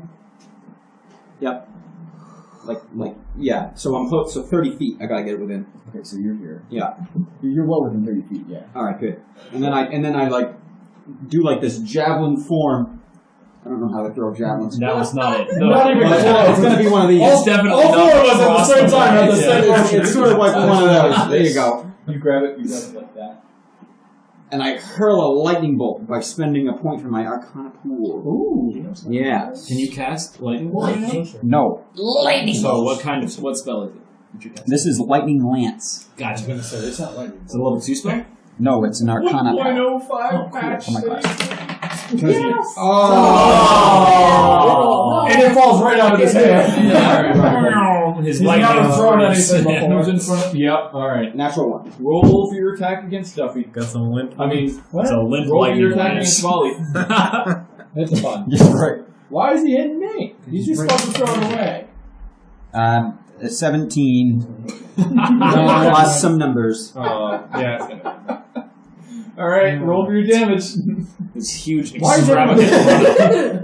Yeah. So I'm close. So 30 feet. I gotta get it within. Okay, so you're here. Yeah. You're well within 30 feet, yeah. All right. Good. And then I like do like this javelin form. I don't know how to throw javelins. No, it's not it. No. Not even It's gonna be one of these. It's definitely all not four of us at the same time have the same motion. It's sort of like one of those. There you go. You grab it like that. And I hurl a lightning bolt by spending a point from my Arcana pool. Ooh. Yeah. Can you cast lightning bolt? No. Lightning So what spell is it? This is Lightning Lance. Gotcha. It's not like It's a level 2 spell? No, it's an Arcana. 1.05 patch. Oh my gosh. Yes. Oh. And it falls right out of his hand. His He's lightning never thrown furnace. anything before. Who's in front? Yep. All right. Natural 1. Roll for your attack against Duffy. Got some limp. I mean, what? It's a limp Roll for lightning your attack lance. against Wally. That's fun. Yeah, right. Why is he hitting me? He's just supposed to throw it away. 17 plus some numbers. Yeah. It's gonna. All right. Roll for your damage. This huge, Why is extravagant.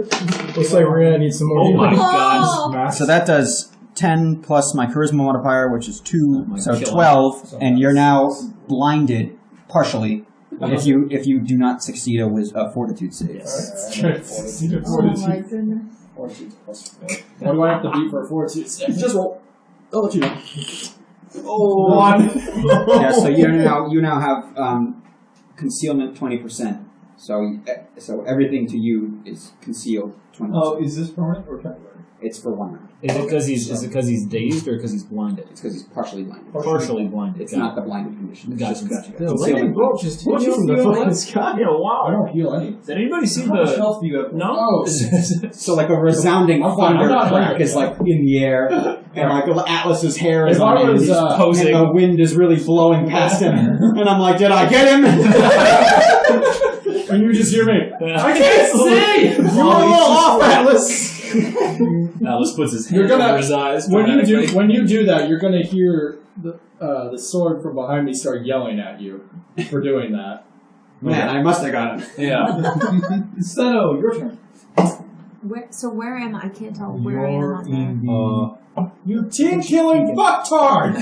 Looks like we're gonna need some more. Oh my Oh. gosh. So that does 10 plus my charisma modifier, which is 2, might so kill 12, and you're now blinded partially if you do not succeed a fortitude save. Oh my goodness. What do I have to beat for a fortitude? Just roll. I'll let you know. Oh, 1. Yeah, so you now have concealment 20%. So everything to you is concealed 20%. Oh, is this permanent or temporary? It's for 1 round. Is it because he's dazed or because he's blinded? It's because he's partially blinded. Partially blinded. It's not the blinded condition. It's Gotcha, just gotcha. The lightning bolt just hit you from the fucking sky. Yeah, wow. I don't heal any. Did anybody see How much the... health do you have? No? Oh. So like a resounding I'm fine, I'm thunder not crack hurt. is like in the air, and like Atlas's hair is If on I him, was, and posing. the wind is really blowing past him, and I'm like, did I get him? And you just hear me. I can't see! You were a little off, Atlas. Alice puts his You're hand gonna- over his eyes. When you dramatically. do that, you're gonna hear the sword from behind me start yelling at you for doing that. Man, I must have got him. Yeah. Steno, your turn. Where am I? I can't tell where I am on there. You team-killing fucktard!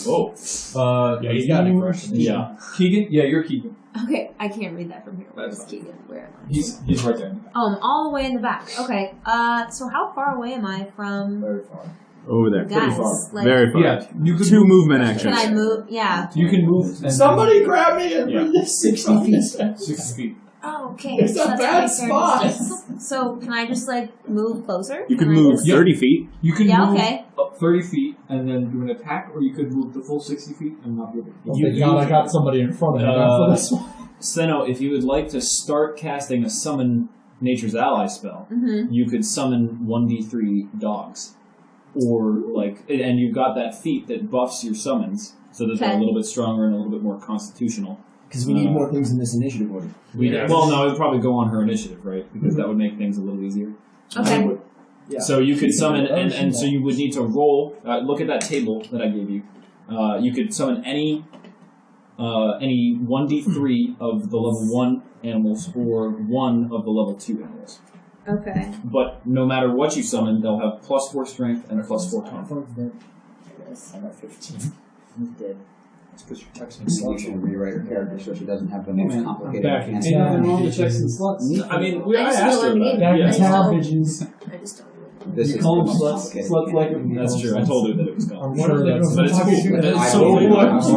Oh. Yeah, he's got an impression. Yeah. Keegan? Yeah, you're Keegan. Okay, I can't read that from here. Where's Keegan? Where am I? He's right there. All the way in the back. Okay. So how far away am I from Very far. Over there. guys? Like, Very far. Yeah, you can 2 movement can actions. I move? Yeah. You can move. And Somebody grab me and Yeah. 60 feet. 60 feet. Oh, okay. It's so a that's bad pretty fair spot. distance. So can I just move closer? You can I move just- 30 feet. You can Yeah, move okay. up 30 feet and then do an attack, or you could move the full 60 feet and not be able to. Oh, thank God I got somebody in front of me for this one. Steno, if you would like to start casting a summon Nature's Ally spell, Mm-hmm. you could summon 1d3 dogs. Or, and you've got that feat that buffs your summons, so that they're a Okay. little bit stronger and a little bit more constitutional. Because we need more things in this initiative order. Well, no, it would probably go on her initiative, right? Because that would make things a little easier. Okay. Yeah. So you could summon, and so you would need to roll. Look at that table that I gave you. You could summon any 1d3 of the level 1 animals or 1 of the level 2 animals. Okay. But no matter what you summon, they'll have +4 strength and +4 tone. I got 15. It's because you're texting me. You should rewrite her character so she doesn't have the most complicated back in fancy. town. Ain't nothing wrong with checks and sluts. I mean, I I just asked don't her want to about be it. Back Yeah. in town, bitches. I just don't do it. This You is call the them most sluts. complicated. Sluts like it. That's true. I told her that it was gone. I'm sure that's. But it's cool. It's so I cool. That's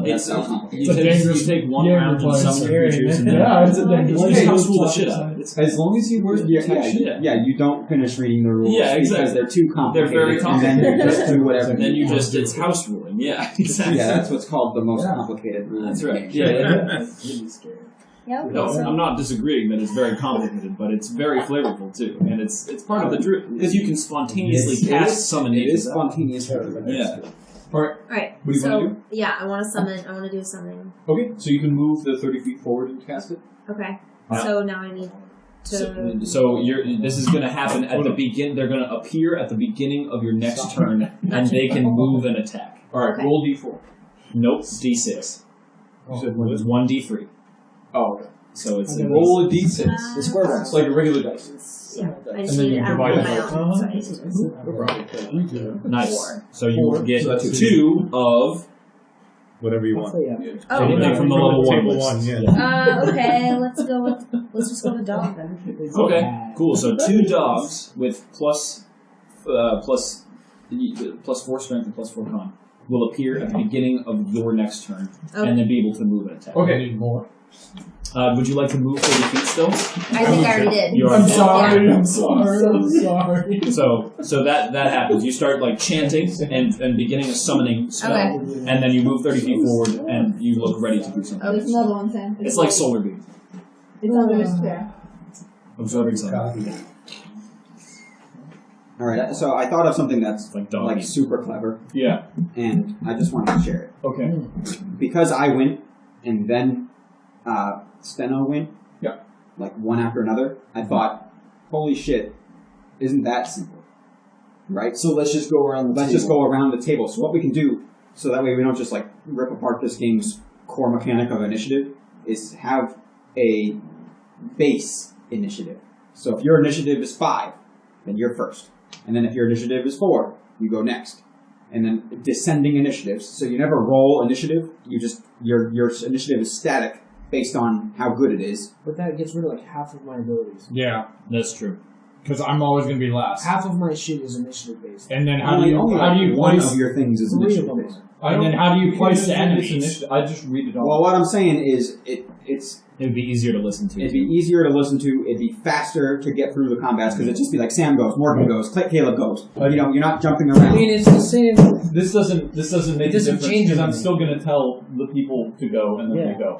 It's so complicated. you take one Yeah, round and it's summon scary, creatures, and man. then Yeah, it's a dangerous you just game. house rule the shit out of it. It's- As long as you wear the protection. Yeah. You don't finish reading the rules Yeah, exactly. because they're too complicated. They're very And then you just do whatever. And then you just it's house ruling. Yeah, exactly. Yeah, that's what's called the most complicated rule. That's in the right. game. Yeah. Really scary. Yeah. Okay. No, I'm not disagreeing that it's very complicated, but it's very flavorful too, and it's part of the drill because you can spontaneously cast summon It is natures. spontaneous. Yeah. Alright. What do you so, wanna do? Yeah, I want to summon. I want to do something. Okay, so you can move the 30 feet forward and cast it. Okay. Yeah. So now I need to. So this is going to happen at the begin. They're going to appear at the beginning of your next turn, and they can move and attack. All right, roll d4. Nope, d6. You said It's 1d3. Oh, okay. So it's Roll a d6. The square ones. It's like a regular dice. Yeah, I just And then need you to add divide one it of my by own. So I need to nice. 4. So you will get So that's 2 of Whatever you want. Oh, anything from the level 1 Table list. 1, yeah. okay. Let's just go with dog then. Okay, cool. So 2 dogs with plus 4 strength and plus 4 con will appear at the beginning of your next turn, and then be able to move and attack. Okay, need more. Would you like to move 30 feet still? I think I already did. You already I'm did? sorry. Yeah. I'm sorry. So that happens. You start like chanting and beginning a summoning spell, Okay. and then you move 30 feet forward and you look ready to do something. Oh, there's another one, Sam. It's like solar beam, It's under this chair. absorbing something. All right, so I thought of something that's Like dog like meat. super clever, Yeah. and I just wanted to share it. Okay. Because I went, and then Steno went, Yeah. like one after another, I thought, holy shit, isn't that simple? Right? So let's just go around the Let's table. just go around the table. So what we can do, so that way we don't just like rip apart this game's core mechanic of initiative, is have a base initiative. So if your initiative is 5, then you're first. And then if your initiative is 4, you go next. And then descending initiatives. So you never roll initiative, you just, your initiative is static based on how good it is. But that gets rid of like half of my abilities. Yeah, That's true. because I'm always going to be last. Half of my shit is initiative based. And then how Only do you one place? of your things is 3 of initiative them based. are. And then how do you place the This enemies? initiative- I just read it all. Well, what I'm saying is it It would be easier to listen to. it'd be easier to listen to, it'd be faster to get through the combats, because it'd just be like Sam goes, Morgan goes, Caleb goes. You know, you're not jumping I around. mean, it's the same. This doesn't make It doesn't a difference change because I'm anything. still going to tell the people to go and then Yeah. they go.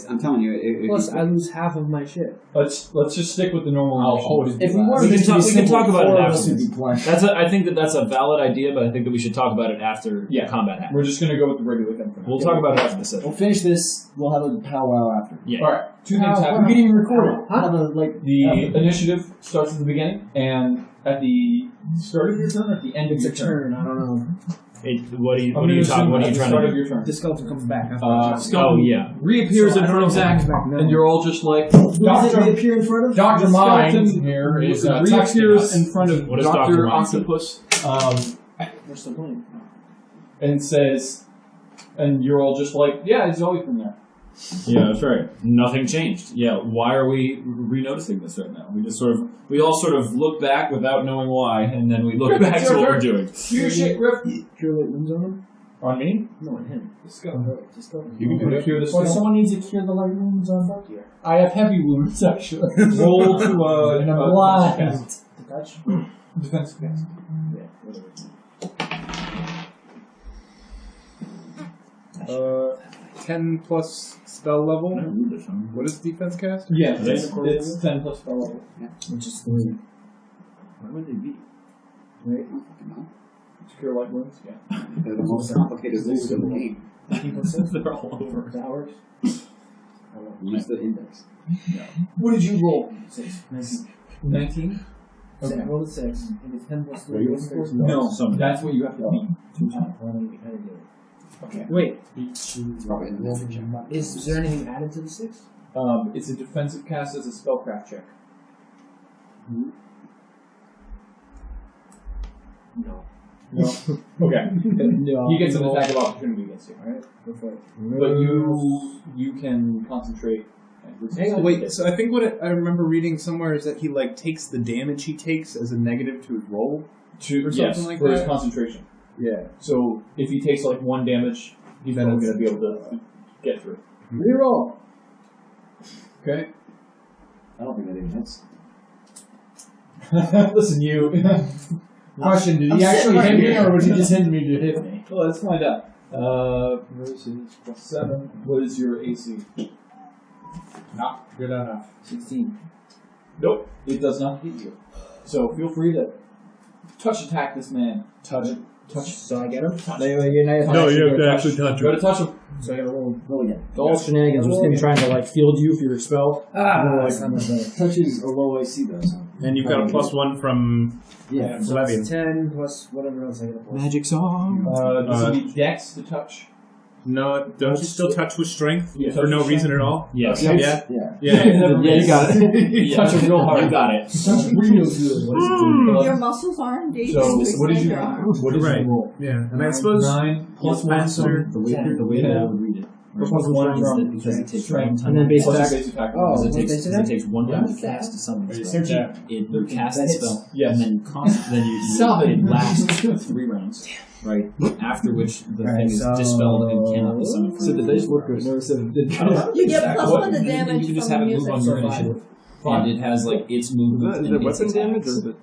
I'm telling you, Plus, I lose half of my shit. Let's just stick with the normal. I'll initiative. hold it. If we wanted We it can to be talk- we can simple, talk about it 4 of us would afterwards. be plenty. I think that's a valid idea, but I think that we should talk about it after Yeah. combat happens. We're just going to go with the regular thing. We'll talk about it after the session. We'll finish this. We'll have a powwow after. Yeah. All right. Two things We're happen. getting recorded. Have a, like, The initiative starts at the beginning, and at the start of your turn, or at the end of It's your a turn. I don't know. What are you I'm gonna assume What are at you the trying start to of do? your turn. The skeleton comes back after. Oh Skeleton yeah. reappears So in I front of thought it Zach, comes back now. and you're all just like, Who does it Doctor reappear in front of? Dr. The Mind skeleton here is texting reappears us. in front of What does Dr. Dr. Mind say? Octopus, We're still playing. and says, and you're all just like, yeah, he's always been there. Yeah, that's right. Nothing changed. Yeah, why are we re-noticing this right now? We all sort of look back without knowing why, and then we look back to what we're doing. Do your shit, Griff. Cure light wounds on him? On me? No, on him. Just go. Just go. You can put a cure this Well, one. someone needs to cure the light wounds on fuck you. I have heavy wounds, actually. Roll to And I'm blind. defense. To touch? Defense cast. Yeah, whatever. 10 plus spell level. What is defense cast? Yeah, it's 10 plus spell level. Which is 3. What would they be? Right? To cure light wounds, yeah. They're the most complicated rules in the game. They're all over. That works. Use the index. What did you roll? 6. 19? Okay. Okay. Roll a 6. If it's 10 plus 3, Wait, what's the first No, Some- that's what you have to beat. 2 times. I didn't do it. Okay. Wait. Probably in the next check. Is there anything added to the 6? It's a defensive cast as a spellcraft check. No. No. Okay. No. He gets an attack of opportunity against you. Alright, go for it. But you can concentrate. And Hang on. Wait, so I think what I remember reading somewhere is that he like takes the damage he takes as a negative to his roll. to, or yes, something like for his that? concentration. Yeah. So if he takes like 1 damage, he's Then not it's- going to be able to get through. Reroll. Okay. I don't think that even hits. Listen, you. Question, did I'm he actually sitting hit right me here. or was he just hitting me to hit me? Well, let's find out. Versus plus 7. What is your AC? Not good enough. 16. Nope. It does not hit you. So feel free to touch attack this man. Touch Touch. So I get him. No, you have to actually touch Go him. to touch him. So I gotta roll again. All shenanigans was him trying to like field you for your spell. Touches a low AC though. So. And you've got a +1 from Yeah, so Levian. that's 10 plus whatever else I get. Magic song. Does it need Dex to touch? No, don't you still touch with strength Yeah. for no reason at all? Yes. Yeah. Yeah. Yeah. Yeah, you got it. Touch him real hard. You got it. Touch real good. Your muscles are engaged. So, to what did expand you your arm. what did Right. you roll? Yeah. And I suppose 9 plus 1 faster. The way that I would read it. Plus 1 is from that because it takes strength. one time. And then base Plus attack. base attack. Oh, Because it takes one time to cast a summon spell. Yeah. You cast the spell, Yes. and then it lasts 3 rounds. Right. After which the thing is dispelled and cannot be summoned. So did they just work good? Never said it did. You get plus What? 1 to damage You can just from have the it move music. on your initiative. And it has like its movement. Is and it its weapon damage or attacks. is it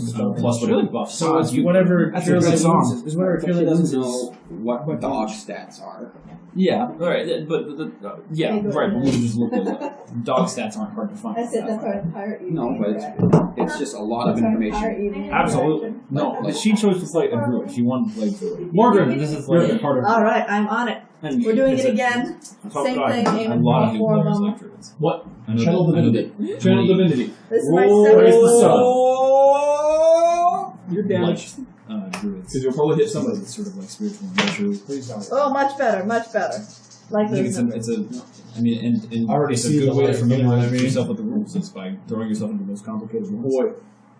spell damage? Plus whatever buff. So it's whatever That's a purely good song. uses. It's whatever purely doesn't uses. know what dog stats are. Yeah, alright, but yeah, right, but we can just look at it. Dog stats aren't hard to find. That's it. That's why pirate eating. No, but it's just a lot of That's why information. pirate eating. Absolutely. No, but she chose to fight a druid. She wanted to play Morgan, this is like a part of All right, I'm on it. and We're doing it's it a- again. top Same dog. thing, aim A and lot of all people 4 of players them. like druids. What? I know Channel that- I know divinity. that Channel 20 divinity. This is my Where's 7th. the sun? You're damaged. Druids. Because you'll probably hit somebody. It's sort of like spiritual measure. Please don't. Oh, much better, much better. Like I think those it's numbers. I mean, and I already it's a see good the way to light, you know what I familiarize mean? yourself with the rules is by throwing yourself into the most complicated rules. Boy,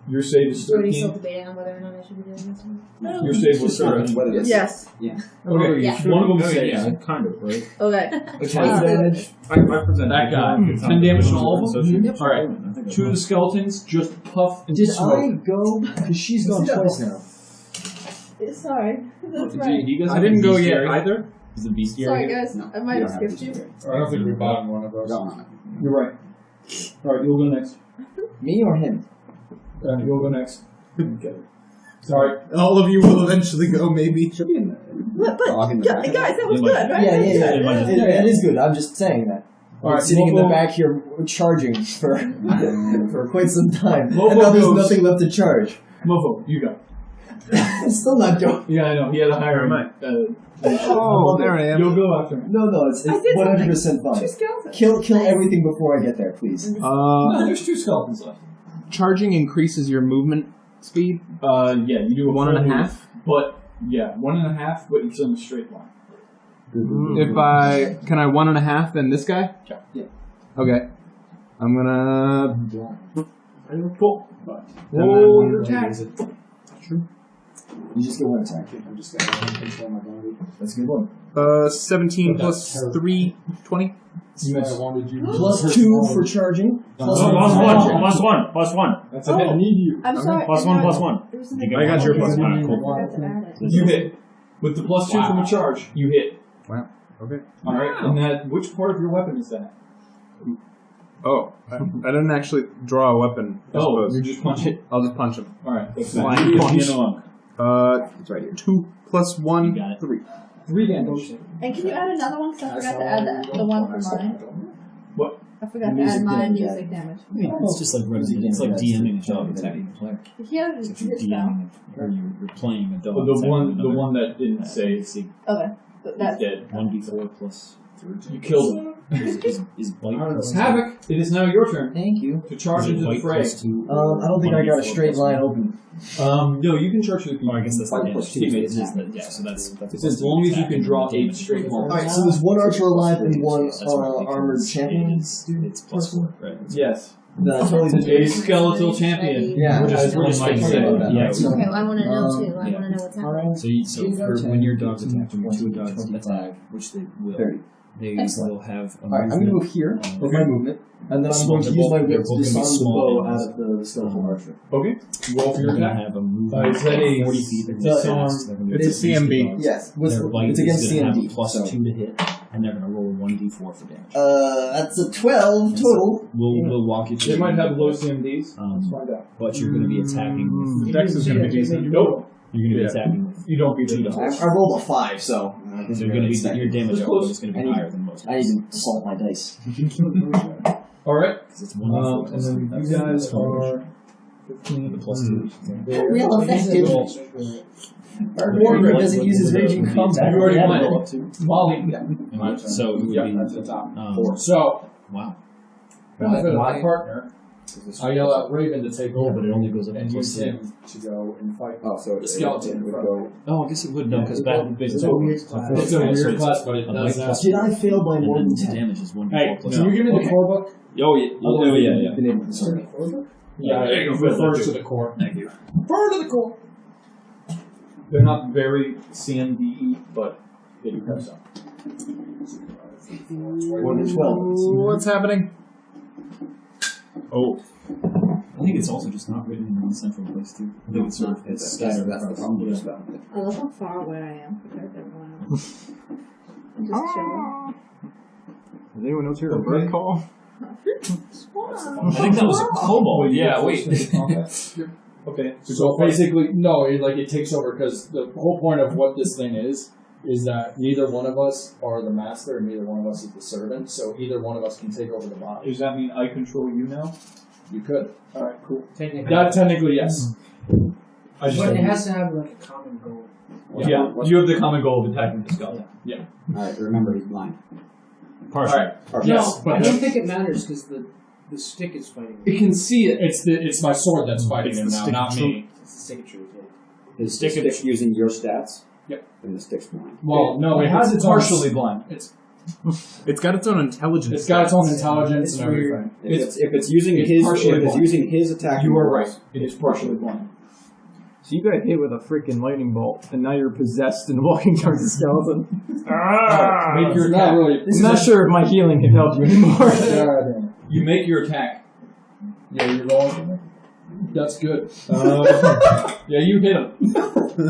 your save is So are you still 13. debating on whether or not I should be doing this one? Your save was 13. Yes. Okay, Yeah. one of them Oh, saves. yeah, kind of, right? Okay. Which damage. I present That guy. 10 damage to all of them? Alright. 2 of the skeletons just puff into Did I smoke. go? Because she's gone twice now. Sorry. That's right. I didn't go yet either. Is the beast Sorry, guys. I might have skipped you. I don't think we bought one of those. You're right. Alright, you'll go next. Me or him? You'll go next. Okay. Sorry. All of you will eventually go, maybe. She'll be in there. But guys, that was It good, might- right? Yeah. Yeah. It is good. I'm just saying that. Alright, I'm sitting in the Mobo- back here charging for quite some time. Mobo And now there's goes. nothing left to charge. Mofo, you go. I'm still not going. Yeah, I know. He had a higher Am Oh, there I am. You'll go after him. No, it's I did 100% fine. 2 skeletons. Kill everything before I get there, please. No, there's 2 skeletons left. Charging increases your movement speed. Yeah, you do a 1.5. But yeah, 1.5, but it's in a straight line. If I can, I 1.5. Then this guy. Yeah. Okay. I'm gonna. Cool. Roll your attack. You just get one attack. I'm just gonna control my body. That's a good one. 17 plus 3, 20. You wanted you Plus 2 for charging. Plus Plus 1 one, for charging. plus one, plus one. That's I need you. I'm sorry. Plus one, plus one. I got your plus one. You hit. With the plus 2 from a charge, you hit. Wow. Okay. Alright, and that, which part of your weapon is that? Oh, I didn't actually draw a weapon. I suppose. you just punch it? I'll just punch him. Alright, that's Flying punch. It's right here. 2 plus 1, You got it. 3. 3 damage. And can you add another one? Because I forgot to add the one for mine. What? I forgot to Music add my damage. music damage. I mean, it's just like it's like DMing a dog attacking a player. He had his If you're spell. DMing or you're playing a dog. The attacking one another. that didn't save is Okay. But that's dead. 1d4 plus 3. You killed him. Is bite plus Havoc, it is now your turn Thank you. to charge Is it into the bite fray. plus 2? I don't think I got a 1d4 straight plus line 1? open. No, you can charge through the Oh, I guess that's the Bite damage. plus 2 Teammates is is the, yeah, so that's It's as long as you can draw 8 straight marks. Alright, so there's one archer alive and one That's right, because armored champion. It's plus 4, right? Yes. No, I totally did. A skeletal champion. Yeah, We're just we're talking talking about about that. Yeah. right? So, Okay, well, I want to know too. I yeah. want to know what's happening. So for when your dog's attacking, when 2 dogs attack, which they will, 30. they Excellent. will have a Alright, I'm going to go here with my movement, and then I'm going to use my whip to disarm the bow out of the skeletal archer. Okay. Roll for your They're gonna attack. have a movement Is that a 40 feet. They're disarm? gonna fast. They're gonna It's a beast the CMB. dogs. Yes, Their bite it's against is gonna CMD. have plus so. 2 to hit, and they're gonna roll 1d4 for damage. That's a 12 total. We'll walk you through. They might have low CMDs. Let's find out. but you're gonna be attacking. With, Dex is going to be decent. Nope. you're gonna be attacking with You don't beat 2 it. dogs. I rolled a 5, so. So you're gonna be your damage That's output close. is gonna be I need- higher than most. I need to salt my dice. Alright. Because it's 1d4 And then you guys are 15 the plus 2. Real effective. Our warrior doesn't use his rage in combat. You already Yeah. went. Molly. So it would Yeah, be that's the top. 4. So, Wow. benefit of my partner, I yell at Raven to take Yeah, over but it only goes up and to use plus him to go and fight Oh, so the skeleton. would go. Oh, I guess it would, no, because It's a weird class. It's a weird class, but it a does light that. Did I fail by more and than then 10? damage is 1d4 Hey, plus can you give me the Okay. core book? Oh, yeah. Been able to Sorry, start. Order? Yeah, it refers to the core. Thank you. Refer to the core. They're not very CMDE, but they do have some. 1 to 12. What's happening? Oh, I think it's also just not written in one central place, too. I think it's sort of That's scattered the across. problem with Yeah. spell. I love how far away I am compared to everyone else. I'm just chilling. does anyone else hear a bird call? I think that was a kobold. Yeah, wait. Okay. So basically, no, it takes over because the whole point of what this thing is that neither one of us are the master and neither one of us is the servant. So either one of us can take over the body. Does that mean I control you now? You could. All right, cool. That technically, yes. I just But it don't- has to have like a common goal. Yeah, you have the common goal of attacking the skeleton. Alright, remember he's blind. Partially. Or- Yes, No, but I don't think it matters because the stick is fighting. it can see it. It's my sword that's fighting It's him the now, stick not of me. It's the stick of truth. Yeah. Is the stick using your stats? Yep. And the stick's blind. Well, no, it has its partially blind. It's got its own intelligence. It's got its own intelligence It's and everything. If it's using it's his partially blind. using his attack, You are rolls, right. It is partially blind. So you got hit with a freaking lightning bolt, and now you're possessed and walking towards the skeleton. Make your not attack. really. I'm not sure if my healing can help you anymore. You make your attack. Yeah, you're rolling. That's good. Yeah, you hit him.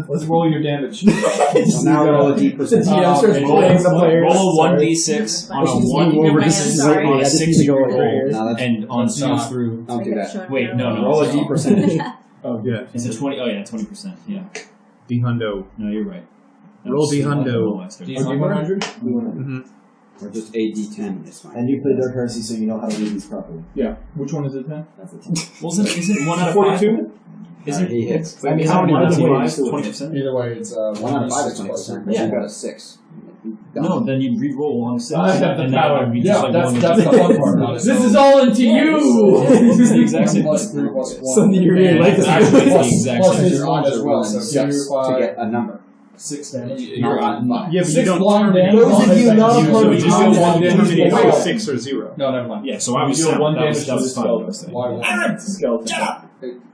Let's roll your damage. So now roll a D%. Roll 1d6 on a 1 over over to sorry. on a I just 6 need to go you right roll, here. No, that's, and on That's 2 not- through. don't do that. Wait, no. Roll a D percentage. Oh, yeah. It's a 20. Oh, yeah, 20%. Yeah. D hundo. No, you're right. That Roll was D the hundo. last turn. D100? Mm-hmm. Or just a D10 is fine. And you play Dark Heresy, so you know how to read these properly. Yeah. Which one is it then? That's a 10. Isn't 1 out of 5? 42? Isn't he hits. I mean, how how many many out of ways 20%? Either way, it's 1 out of 5 is 1d6 plus 20%, but you got a 6. No, then you re-roll on 6. I have the and power. That would be Yeah, just like that's one the fun part about it. This is all into you! It's the exact same. Plus 3 plus 1. Something you really like this. Actually, it's the Plus- exact plus same. his one as well. So Six 2, 5, to get a number. 6 damage. You're on 5. Yeah, but you 6 don't blind turn damage. Those of you not You a part of just deal combat, one damage please to roll. 6 or 0. No, never mind. Yeah, so I was You deal 1 that was- damage that to the was fine. skeleton. I was saying. Why one? Skeleton.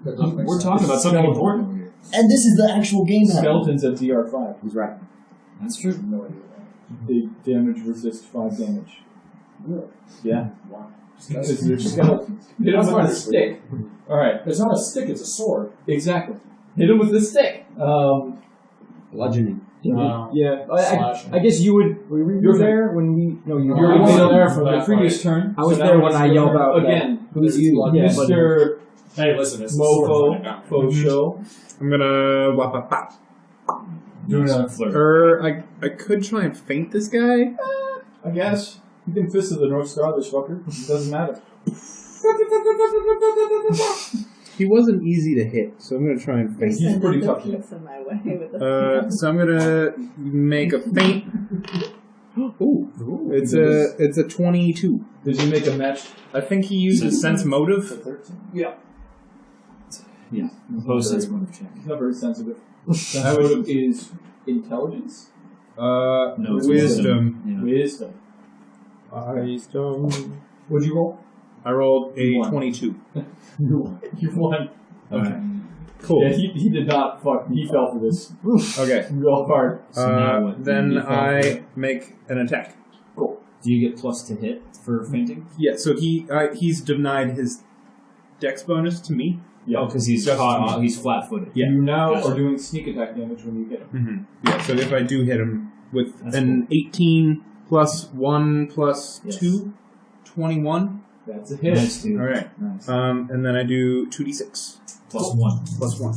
That doesn't make We're sense. talking about something important over here. And this is the actual game now. Skeletons at DR5. He's right. That's true. No idea. They damage resist 5 damage. Really? Yeah. Wow. Because they're skeletons. Hit him with a stick. Alright. It's not a stick, it's a sword. Exactly. Hit him with the stick. Bludgeoning. Yeah, Slashing. I guess you would. Were you there when we? No, you You were. were there for for that the previous fight. turn. I was so there now when it's I your yelled turn. out that- Again. Who's you? Yeah, but- Mr. Hey, listen, it's the sword Mofo fighting now. Faux Show. I'm gonna whap up. Doing a flirt. I could try and feint this guy. I guess. You can fist of the North Star, this fucker. It doesn't matter. He wasn't easy to hit, so I'm gonna try and feint. He's pretty The tough. pizza my way with the So I'm gonna make a feint. Ooh, it's a 22. Did you make a match? I think he uses sense motive. 13. Yeah. Opposed sense motive check. He's not very sensitive. Sense motive is intelligence? No, it's Wisdom. Yeah. Wisdom. Wisdom. What'd you roll? I rolled a You won. 22. You won. Okay. Cool. Yeah, he did not fuck. He fell for this Okay. real hard. So now what? Then You fall for I it. make an attack. Cool. Do you get plus to hit for fainting? Yeah, so he's denied his dex bonus to me. Oh, because he's Just caught. me. He's flat-footed. Yeah. You now Gotcha. are doing sneak attack damage when you hit him. Mm-hmm. Yeah, so if I do hit him with That's an 18 plus 1 plus Yes. 2, 21. That's a hit. Nice, dude. All right. Nice. And then I do 2d6 Plus 1. plus 1.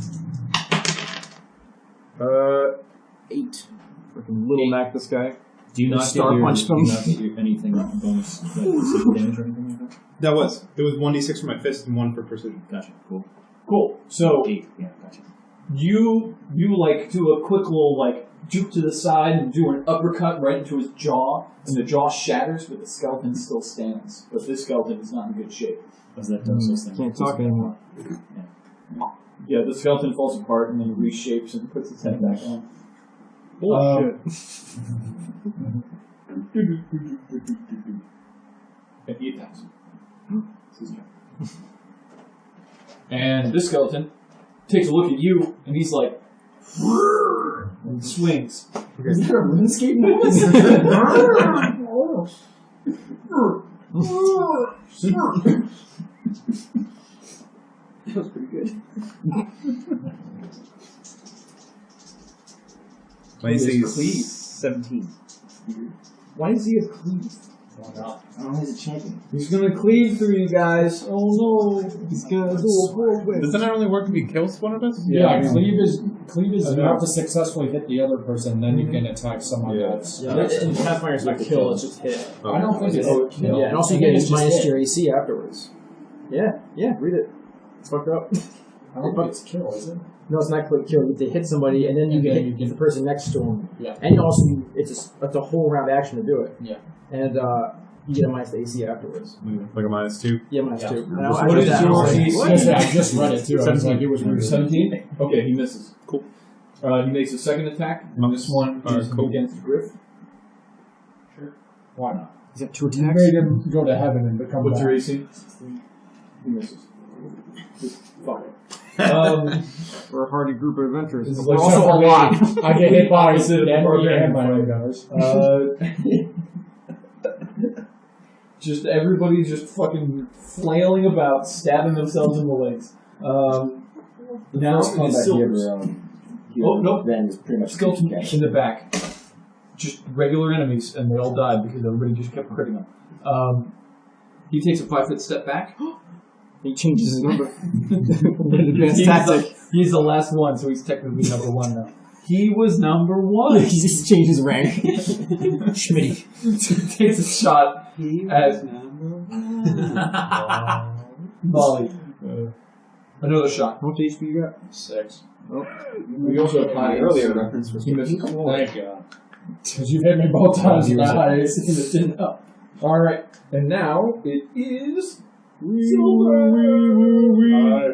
8. Freaking little Mac, this guy. Do you not Star get your, punch do you them. not get your anything bonus, like physical damage or anything like that? It was 1d6 for my fist and 1 for precision. Gotcha. Cool. Cool. So 8. Yeah, gotcha. you like do a quick little like juke to the side and do an uppercut right into his jaw, and the jaw shatters, but the skeleton still stands. But this skeleton is not in good shape. What's that thing? Can't talk anymore. Yeah, the skeleton falls apart and then reshapes and puts its head back on. Bullshit. At 8,000. And this skeleton takes a look at you, and he's like, and swings. Is that a RuneScape noise? That was pretty good. Why is he cleave? 17? Why does he have cleave? Why not? I don't know, he's a champion. He's gonna cleave through you guys. Oh no! He's gonna do a whirlwind. Doesn't that only work if he kills one of us? Yeah, cleave is you have to successfully hit the other person, then you can attack someone else. Yeah, in Pathfinder it's not kill, it's just hit. I don't think it's kill. Yeah, and also you get minus your AC afterwards. Yeah, read it. It's fucked up. I don't think it's kill, is it? No, it's not quick kill. You have to hit somebody, and then you can hit the person next to him. Yeah. And also, it's a whole round action to do it. Yeah. And you get a minus the AC afterwards. Like a -2? Yeah, minus 2. And What is your AC? I just read it too. I was like, it was weird. 17? Okay, he misses. Cool. He makes a second attack. This one is cool. against Griff. Why not? He's got 2 You attacks. made him go to heaven and become What's back. your AC? He misses. Just fuck it. We're a hardy group of adventurers. This is We're like also a lot. I get hit by Opposite of the barbarian my fight. gunners. Just everybody just fucking flailing about, stabbing themselves in the legs. Now First combat it's he Silver's. ever Oh, nope. ran was pretty much Skeleton cash. in the back. Just regular enemies, and they all died because everybody just kept critting him. He takes a 5-foot step back. He changes his number. Advanced tactic. He's the last one, so he's technically number 1 now. He was number 1. He just changed his rank. Schmitty takes a shot at Molly. Another shot. How much HP you got? 6. We also have high earlier reference was he missed. Thank God. Because you hit me both times with that high AC and it didn't help. Alright, and now it is I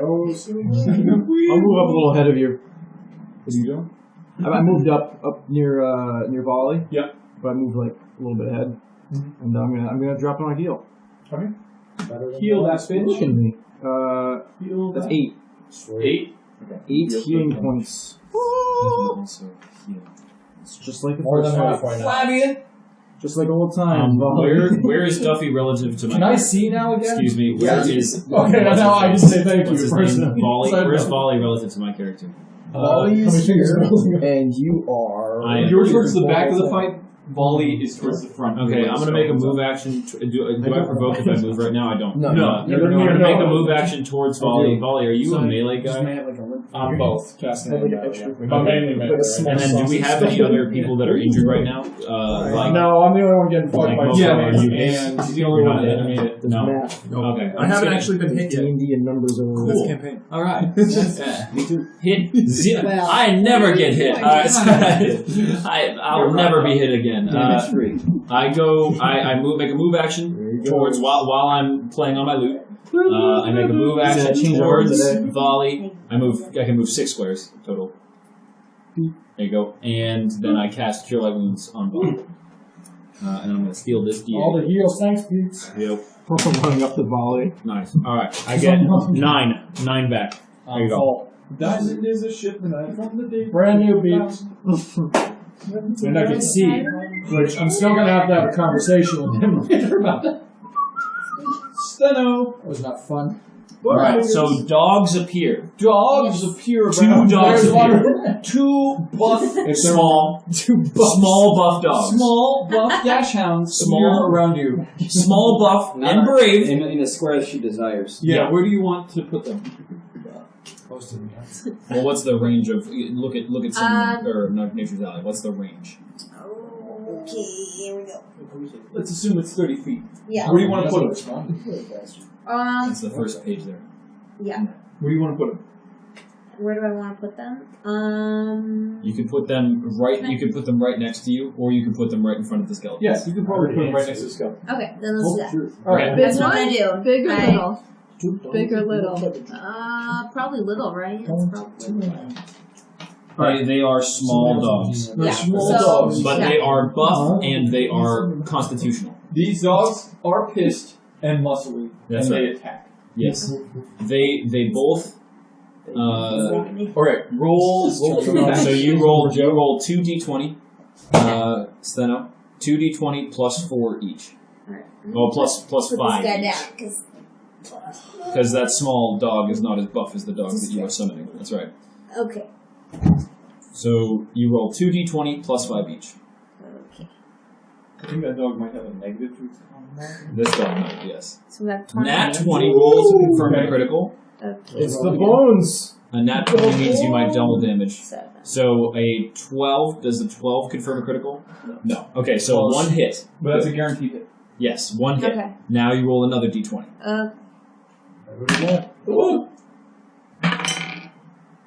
oh, Silver. I'll move up a little ahead of you. What are you doing? I moved up near volley. Yep. But I moved like a little bit ahead, and I'm gonna drop on my heal. Okay. Heal that bitch. Look at me. Heal That's that. 8. 8. 8 healing points. It's just like the More first than fight. halfway now. Flavian. Just like old times. Where is Duffy relative to my Can I see now again? Excuse me. Where is Okay, now I can say thank what's you. his First name? Volley. Where's Volley relative to my character? Volley's fingers here, rolling. and you are. You're towards the back of the fight. Volley is towards the front. Okay, I'm gonna make a move action. Do I provoke if I move right now? I don't. No. I'm gonna make a move action towards Volley. Volley, are you a melee guy? I'm both. Casting Like and an melee, extra- yeah. But mainly melee. And then, do we have any other people that are injured right now? Like, No, I'm the only one getting fucked by Yeah, Silver, you- and He's the only one that I mean, no. Math. Okay. I haven't actually been hit yet. D&D and numbers are Cool. Campaign. All right. Me too. Hit. I never get hit. All right. I'll never be hit again. Damage free. I make a move action towards while I'm playing on my loot. I make a move action towards Volley. I can move 6 squares total. There you go. And then I cast Cure Light Wounds on Volley. And I'm going to steal this D8. all the heals, thanks, Pete. Yep. running up the volley. Nice. All right. I get 9. 9 back. There you go. Full. Diamond is a shipment from the day. Brand new beats. And I can see, which I'm still going to have a conversation with him later about that. Steno. That was not fun. All right. So dogs appear. Dogs appear around. 2 dogs There's appear. 2 buff, Small buff dogs. small buff dash hounds Small. appear around you. Small buff and brave. In a square that she desires. Yeah, where do you want to put them? Close to me. Well, what's the range of look at some or not Nature's Valley? What's the range? Okay, here we go. Let's assume it's 30 feet. Yeah. Where do you want to put them? That's the first page there. Yeah. Where do you want to put them? Where do I want to put them? You can put them right. You can put them right next to you, or you can put them right in front of the skeleton. Yes, you can probably put them right next to the skeleton. Okay, then let's do that. All right. That's what I do. Big or I- little? Big or little? Probably little, right? It's probably little. They are small dogs. They're Yeah, small so- dogs. But they are buff and they are constitutional. These dogs are pissed and muscly, That's and right. they attack. Yes. They both. Okay, roll. So you roll 2d20, Steno. 2d20 plus 4 each. Alright. Well, plus Put this 5 guy each. down, because Because that small dog is not as buff as the dog that you are summoning. That's right. okay. So you roll 2d20 plus 5 each. Okay. I think that dog might have a negative truth on that. This dog might, yes. So we have 20. Nat 20 rolls to confirm a critical. Okay. It's the bones. A nat 20 means you might double damage. 7. So a 12, does the 12 confirm a critical? No. Okay, so one hit. But that's a guaranteed hit. Yes, one hit. Okay. Now you roll another d20.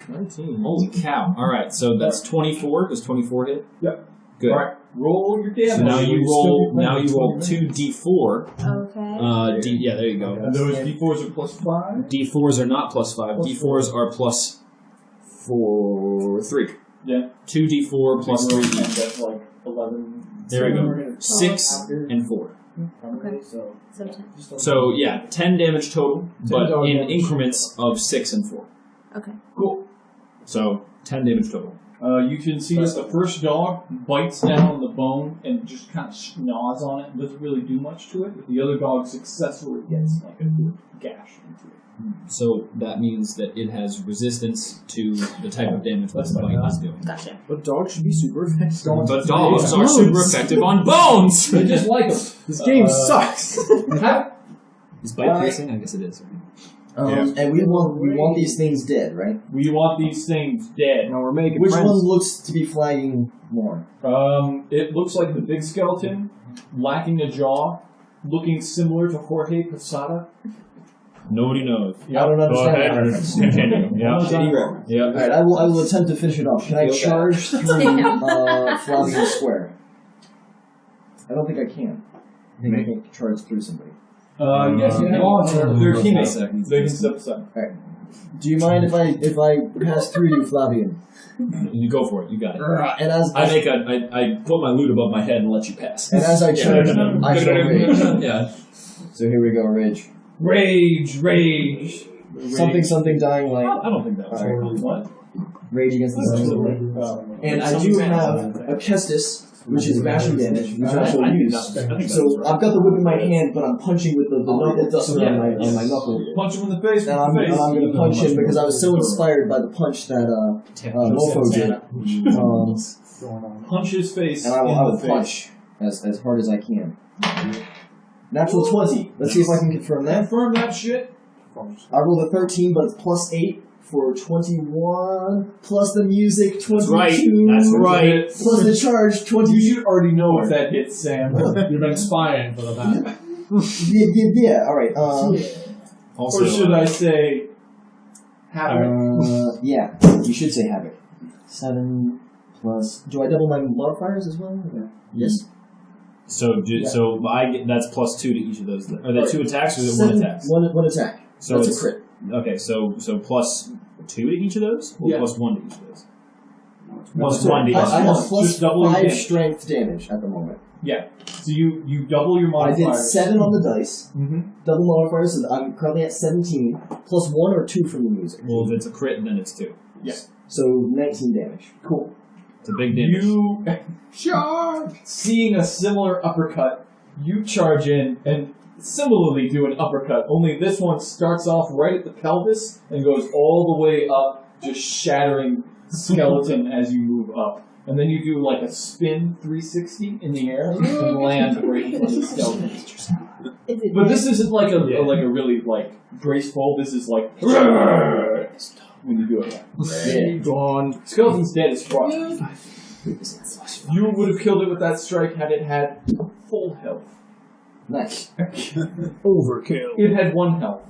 19. Holy cow. Alright, so that's 24. Does 24 hit? Yep. Good. All right, roll your damage. So now you roll 2 d4. Okay. Yeah, there you go. And those d4s are plus 5? D4s are not plus 5. D4s are plus 3. Yeah. 2d4 plus 3 And each. that's like 11. There we go. 6 and 4. Okay. So 10. So yeah, 10 damage total, but dog in damage. increments of 6 and 4. Okay. Cool. So 10 damage total. You can see that the first dog bites down on the bone and just kind of gnaws on it and doesn't really do much to it, but the other dog successfully gets like a good gash into it. So that means that it has resistance to the type of damage that the bite is doing. Gotcha. But dogs should be super effective. But dogs are super effective on bones! They just like them. This game sucks. Is bite piercing? I guess it is. And we want these things dead, right? We want these things dead. Now we're making Which friends. one looks to be flagging more? It looks like the big skeleton, lacking a jaw, looking similar to Jorge Posada. Nobody knows. I don't Go understand ahead. that reference. Continue. Yeah. Yeah. Alright, I will attempt to finish it off. Can I charge through Flavian Square? I don't think I can. I think I can charge through somebody. Yes, you can. They're teammates. They can step aside. Alright. Do you mind if I pass through you, Flavian? You go for it. You got it. And as I put my loot above my head and let you pass. And as I charge, I shall rage. Yeah. So here we go, rage. Rage. Something dying light. I don't think that was right. What? Rage against the dying light. And I do have a Kestis, which is bashing damage, which I shall use. So I've got the whip in my hand, but I'm punching with the knuckle duster on my knuckle. Punch him in the face. And I'm going to punch him because I was so inspired by the punch that Mofo did. Punch his face. And I will punch as hard as I can. Natural 20. Let's see if I can confirm that. Confirm that shit. I rolled a 13, but it's plus 8 for 21. Plus the music, 22. That's right. Plus the charge, 20. You should already know if that hits, Sam. You've been spying for the battle. Yeah, alright. Also, Or should I say Havoc? Yeah, you should say Havoc. 7 plus... Do I double my modifiers as well? Yeah. Yes. So I get, that's plus 2 to each of those. Are they 2 attacks or is it 1 attack? One attack. So that's it's a crit. Okay, so plus 2 to each of those, or plus 1 to each of those? Plus So 1 to each. I have Just plus double your 5 damage. strength damage at the moment. Yeah. So you double your I modifiers. did 7 on the dice. Mm-hmm. Double modifiers, so I'm currently at 17. Plus 1 or 2 from the music. Well, if it's a crit, then it's 2. Yeah. So 19 damage. Cool. It's a big damage. You charge. Seeing a similar uppercut, you charge in and similarly do an uppercut. Only this one starts off right at the pelvis and goes all the way up, just shattering skeleton as you move up. And then you do like a spin 360 in the air and land right in front of the skeleton. But this isn't like a really like graceful. This is like when you do it. Yeah. Gone. Skeleton's dead as fuck. You would have killed it with that strike had it had full health. Nice. Overkill. It had 1 health.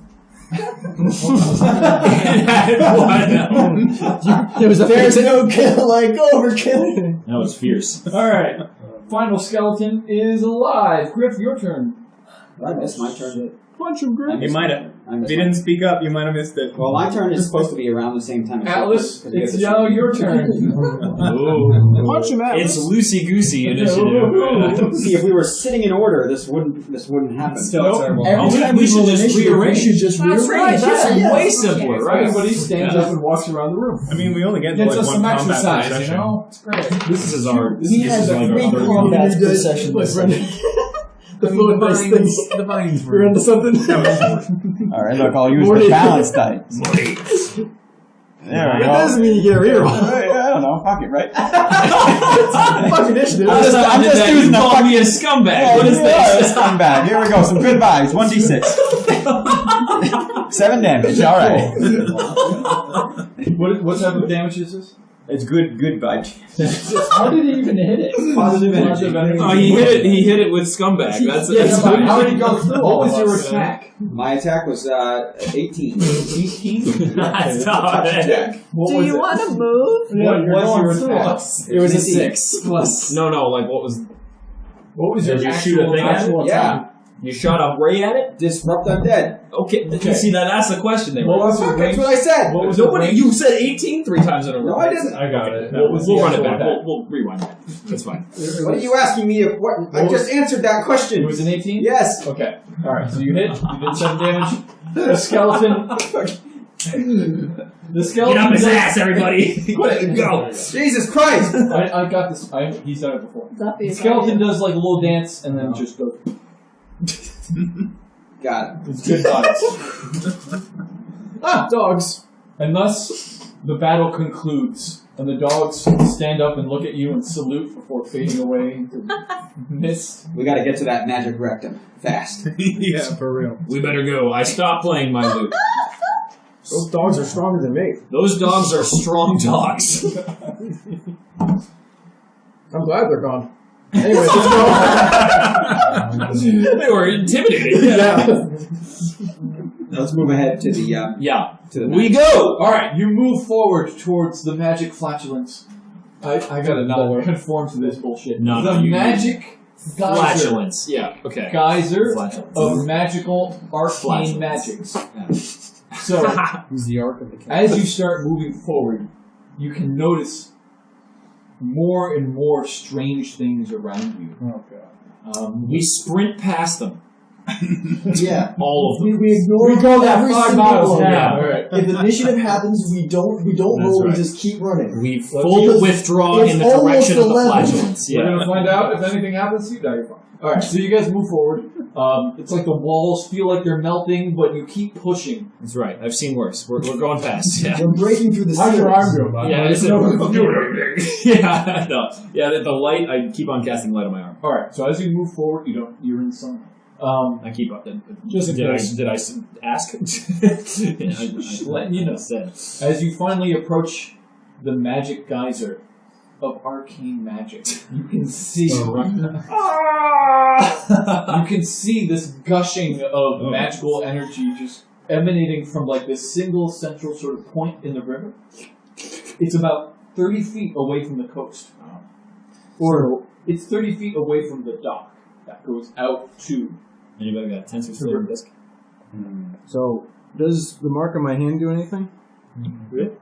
There's no kill like overkill. That was fierce. Alright. Final skeleton is alive. Griff, your turn. I missed my turn. Punch him, Griff. You might have. If you didn't speak up, you might have missed it. Well, my turn is supposed to be around the same time as Atlas, yours, 'cause we it's get to now shoot. your turn. Punch him, Atlas. It's loosey-goosey initiative. See, if we were sitting in order, this wouldn't happen. Nope. Every time we should roll just initiative, rearrange. we should just That's rearrange. right. That's Yeah, way yeah. simpler, right? Everybody stands up and walks around the room. I mean, we only get Gets like us one some combat per exercise, you session. know? It's great. This is our. We had like our 3 other combats per session. The phone dice things. The vines We're into something. Alright, look, I'll use the balance dice. There we That go. doesn't mean you get a reroll. I don't know, fuck it, right? Fuck initiative. I'm just using using the call me a scumbag. What is this? Come back. Here we go. Some good vibes. 1d6. 7 damage. All right. What type of damage is this? It's good vibes. How did he even hit it? Positive energy. Oh, he hit it with scumbag. That's But how fine. did he go through? What was your attack? My attack was 18. 18? Stop it. What Do was you it? want to move? What was your through attack? us. It was a 6 plus. No, like what was? What was your Did you shoot a thing at it? actual attack? Yeah. You shot a ray at it? Disrupt undead. Okay. See, that's the question there. What was your That's range? what I said. What was Nobody. your range? You said 18 3 times in a row. No, I didn't. I got it. What was We'll the run it actual back. attack? We'll rewind it. That's fine. What are you asking me? I just answered that question. It was an 18? Yes. Okay. Alright, so you hit. You did 7 damage. The skeleton. The skeleton. Get up his does- ass, everybody. Go. Jesus Christ. I got this. He's done it before. Zappy, The skeleton does like a little dance and then just goes. Got it. It's good vibes. Dogs. And thus, the battle concludes. And the dogs stand up and look at you and salute before fading away into mist. We got to get to that magic rectum fast. Yeah, for real. We better go. I stopped playing my loot. Those dogs are stronger than me. Those dogs are strong dogs. I'm glad they're gone. Anyway, let's go. They were intimidating. Yeah. Let's move ahead to the Yeah. to the We go. Alright, you move forward towards the magic flatulence. I gotta not conform to this bullshit. No, the no, you- magic geyser. Flatulence. Yeah. Okay. Geyser Flatulence. of magical arcane Flatulence. magics. So, He's the arc of the cat. as you start moving forward, you can notice more and more strange things around you. Oh god. We sprint past them. Yeah. All of them. We ignore We go that every 5 single miles one. now. Alright. If initiative happens, we don't That's roll. right. We just keep running. We full withdraw it's in the almost direction of the 11. flatulence. We're Yeah. gonna find out if anything happens to you. No, you're fine. Alright, so you guys move forward. It's like the walls feel like they're melting, but you keep pushing. That's right. I've seen worse. We're going fast. Yeah. We're breaking through the How's your ceiling. arm doing, bud? Yeah, it's yeah, no. Yeah, the light, I keep on casting light on my arm. Alright, so as you move forward, you're in sunlight. I keep up. Just in did case. I ask? Yeah, Just letting you know. Said. As you finally approach the magic geyser of arcane magic, you can see you can see this gushing of magical energy just emanating from like this single central sort of point in the river. It's about 30 feet away from the coast. Or it's 30 feet away from the dock that goes out to. Anybody got a tensor sword disc? So, does the mark on my hand do anything?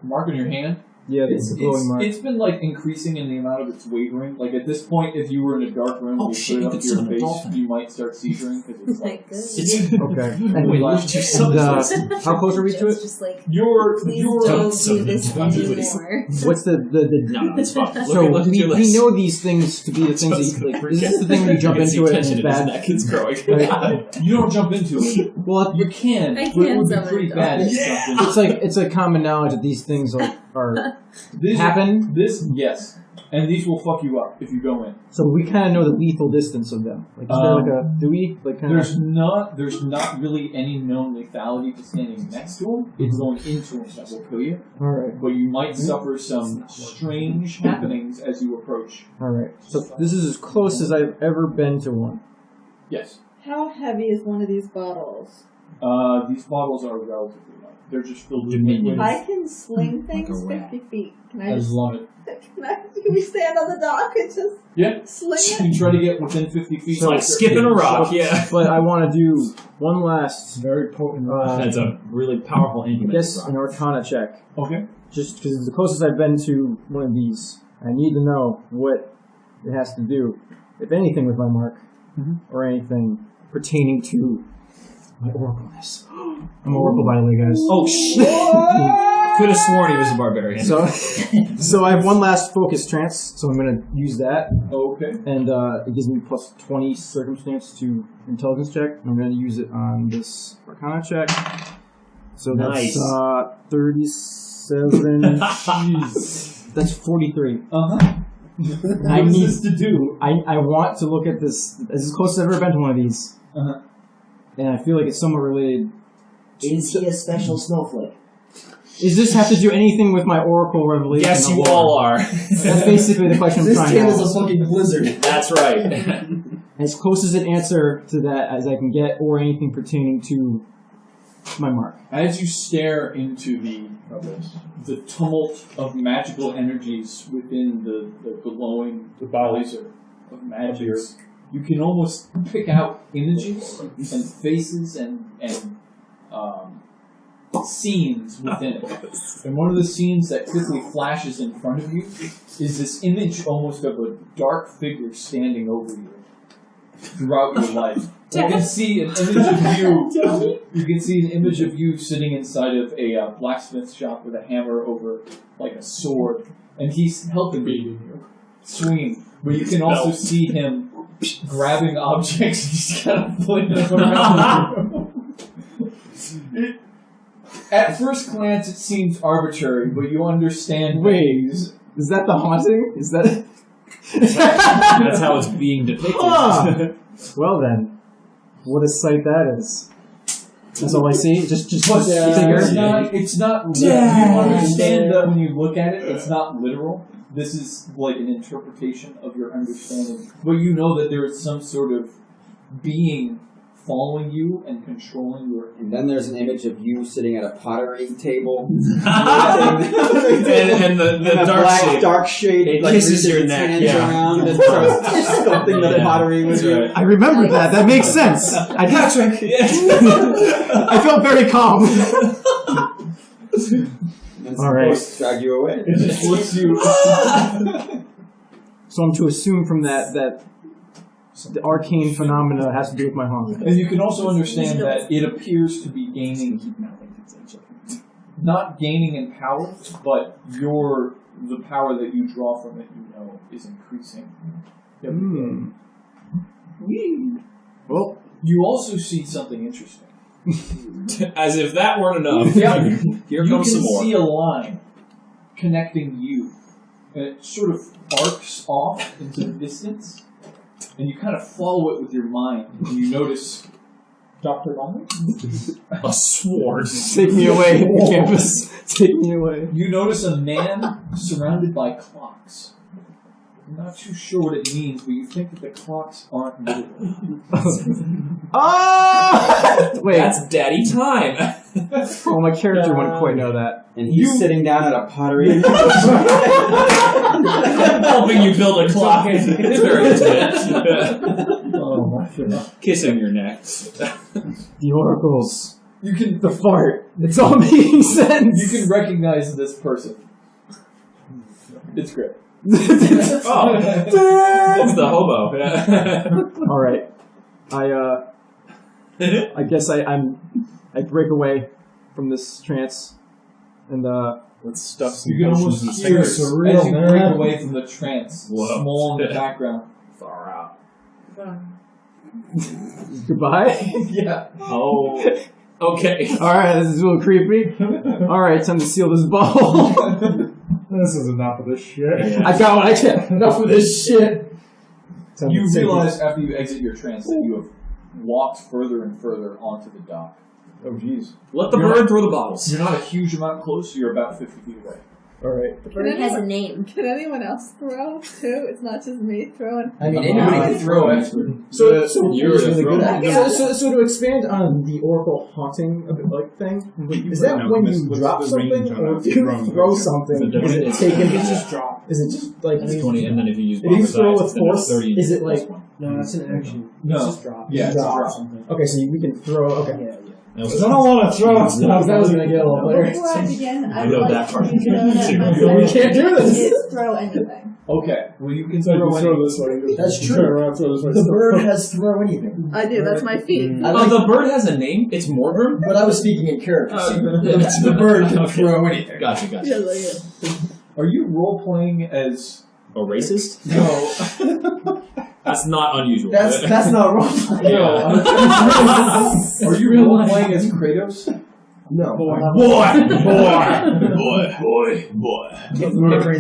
Mark on your hand? Yeah, the glowing mark. It's been like increasing in the amount of its wavering. Like at this point, if you were in a dark room, Oh, you shit, put it you up could to your summon a face, dolphin. you might start seizuring because it's like Okay. And, Wait, what did you summon? how close are we to it? Just like, you're please don't so do this don't do anymore. What's the No, it's fine. So look at your we list. know these things to be the things that you, like, is this the thing when you jump can see into it and tension it's in his bad? neck. It's growing. you don't jump into it. Well, You can, I but it can would be summon pretty a bad. if you jumped into it. it's like common knowledge that these things are This happen. yes, and these will fuck you up if you go in. So we kind of know the lethal distance of them. Like, is there like a do we like kind of? There's not really any known lethality to standing next to him. It's going into him that will kill you. All right, But you might suffer some strange happenings as you approach. all right. So this is as close as I've ever been to one. Yes. How heavy is one of these bottles? These bottles are relatively light. They're just filled with liquid. I can sling things Like a 50 feet. Can I I just? love it. Can we stand on the dock and just sling You it? try to get within 50 feet. It's like skipping a rock, yeah. But I want to do one last very potent. That's a really powerful anti-magic Guess rock. an Arcana check. Okay. Just because it's the closest I've been to one of these. I need to know what it has to do, if anything, with my mark, or anything pertaining to my oracleness. I'm an oracle, by the way, guys. Oh, shit! Could have sworn he was a barbarian. So I have one last focus trance, so I'm going to use that. Okay. And it gives me plus 20 circumstance to intelligence check. I'm going to use it on this Arcana check. So that's 37. Jeez. That's 43. Uh-huh. I need this to do. I want to look at this. This is as close as I've ever been to one of these. Uh-huh. And I feel like it's somewhat related. Is he a special snowflake? Does this have to do anything with my oracle revelation? Yes, you all are. That's basically the question I'm trying to ask. This game is a fucking blizzard. That's right. As close as an answer to that as I can get, or anything pertaining to my mark. As you stare into the tumult of magical energies within the glowing laser of magic, you can almost pick out images and faces and scenes within it. And one of the scenes that quickly flashes in front of you is this image almost of a dark figure standing over you throughout your life. You can see an image of you. You can see an image of you sitting inside of a blacksmith shop with a hammer over like a sword, and he's helping you swing. But you can also see him grabbing objects and just kind of putting them around you. At first glance, it seems arbitrary, but you understand. Wait, is that the haunting? Is that? That's how it's being depicted. Well then, what a sight that is. That's all I see. Just But figure. it's not. You understand that when you look at it, it's not literal. This is like an interpretation of your understanding, but you know that there is some sort of being following you and controlling your. And then there's an image of you sitting at a pottery table. and the dark shade. It like, kisses your neck. Around and something the pottery was. Right. I remember that. That makes sense. I felt very calm. All right. Drag you away. It just looks you. So I'm to assume from that the arcane phenomena has to do with my hunger. And you can also understand that it appears to be gaining, not gaining in power, but the power that you draw from it, is increasing. Well, you also see something interesting. As if that weren't enough. Yeah. Here comes some more. You can see a line connecting you, and it sort of arcs off into the distance, and you kind of follow it with your mind, and you notice Dr. Bonner? A sword. Take me away, campus. Take me away. You notice a man surrounded by clocks. I'm not too sure what it means, but you think that the clocks aren't moving. Wait. That's daddy time. Oh, my character wouldn't quite know that. And he's sitting down at a pottery. Helping you build a clock. It's very intimate. Oh my god. Kissing your neck. The oracles. The fart. It's all making sense. You can recognize this person. It's great. Oh, it's the hobo. All right, I guess I break away from this trance, and let's stuff some you can almost hear as you break away from the trance, small in the background. Far out. Goodbye. Yeah. Oh. Okay. All right, this is a little creepy. All right, time to seal this ball. This is enough of this shit. Yeah. I got what I can. Enough of this shit. You realize after you exit your trance that you have walked further and further onto the dock. Oh, jeez. Let the bird throw the bottles. You're not a huge amount close. You're about 50 feet away. Alright. The bird has a name. Can anyone else throw too? It's not just me throwing. I mean, anybody can throw it. So You're really good at it. So to expand on the Oracle haunting thing, is that when you drop something or if you throw something, is it taken? It's just drop. Is it just like That's 20, and then if you use if you Bomber's throw Eyes, with then force? that's 30. Is it like No, that's an action. No. It's just drop. Yeah, it's drop. Something. okay? So we can throw. Okay, Yeah. That was- I don't want to throw stuff. that was gonna get a little later. Before I begin, I I'd know like that part. you to know that my We can't do this. is throw anything. Okay. Well, you can So you throw throw any. this way. That's You true. Turn around, throw this way. The bird has throw anything. I do. That's my feet. I like, the bird has a name. It's Morgrim. but I was speaking in character. Oh, See, yeah. the bird can throw anything. Gotcha. Yeah, like it. Are you role playing as? A racist? No. That's not unusual. That's not wrong. Are you role playing as Kratos? No. boy.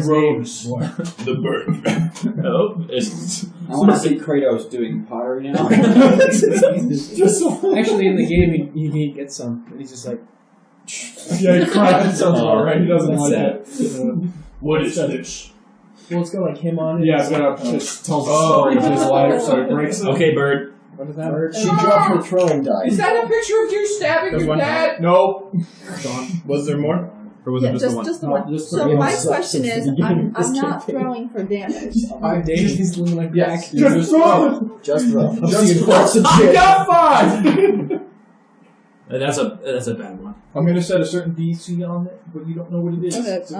Rose. The bird. Hello. I want to see Kratos doing pottery now. Actually, in the game, he gets some, and he's just like, Yeah, he cries. Sounds Oh, alright. He doesn't like sad. it. What is this? well, it's got like him on it. Yeah, it's gonna just tell the story of his life, so it breaks it. Okay, bird. What is that? She dropped her throwing die. that a picture of you stabbing There's one. No. Was there more? Or was Yeah, it just the one? just the one. Just So the my game question sucks is, since the beginning of I'm this not campaign. throwing for damage. He's leaning like Yes. back. Just throw. Just throw. I'm Just seeing throw. parts of I shit. got 5. That's a bad one. I'm gonna set a certain DC on it, but you don't know what it is. Okay, No.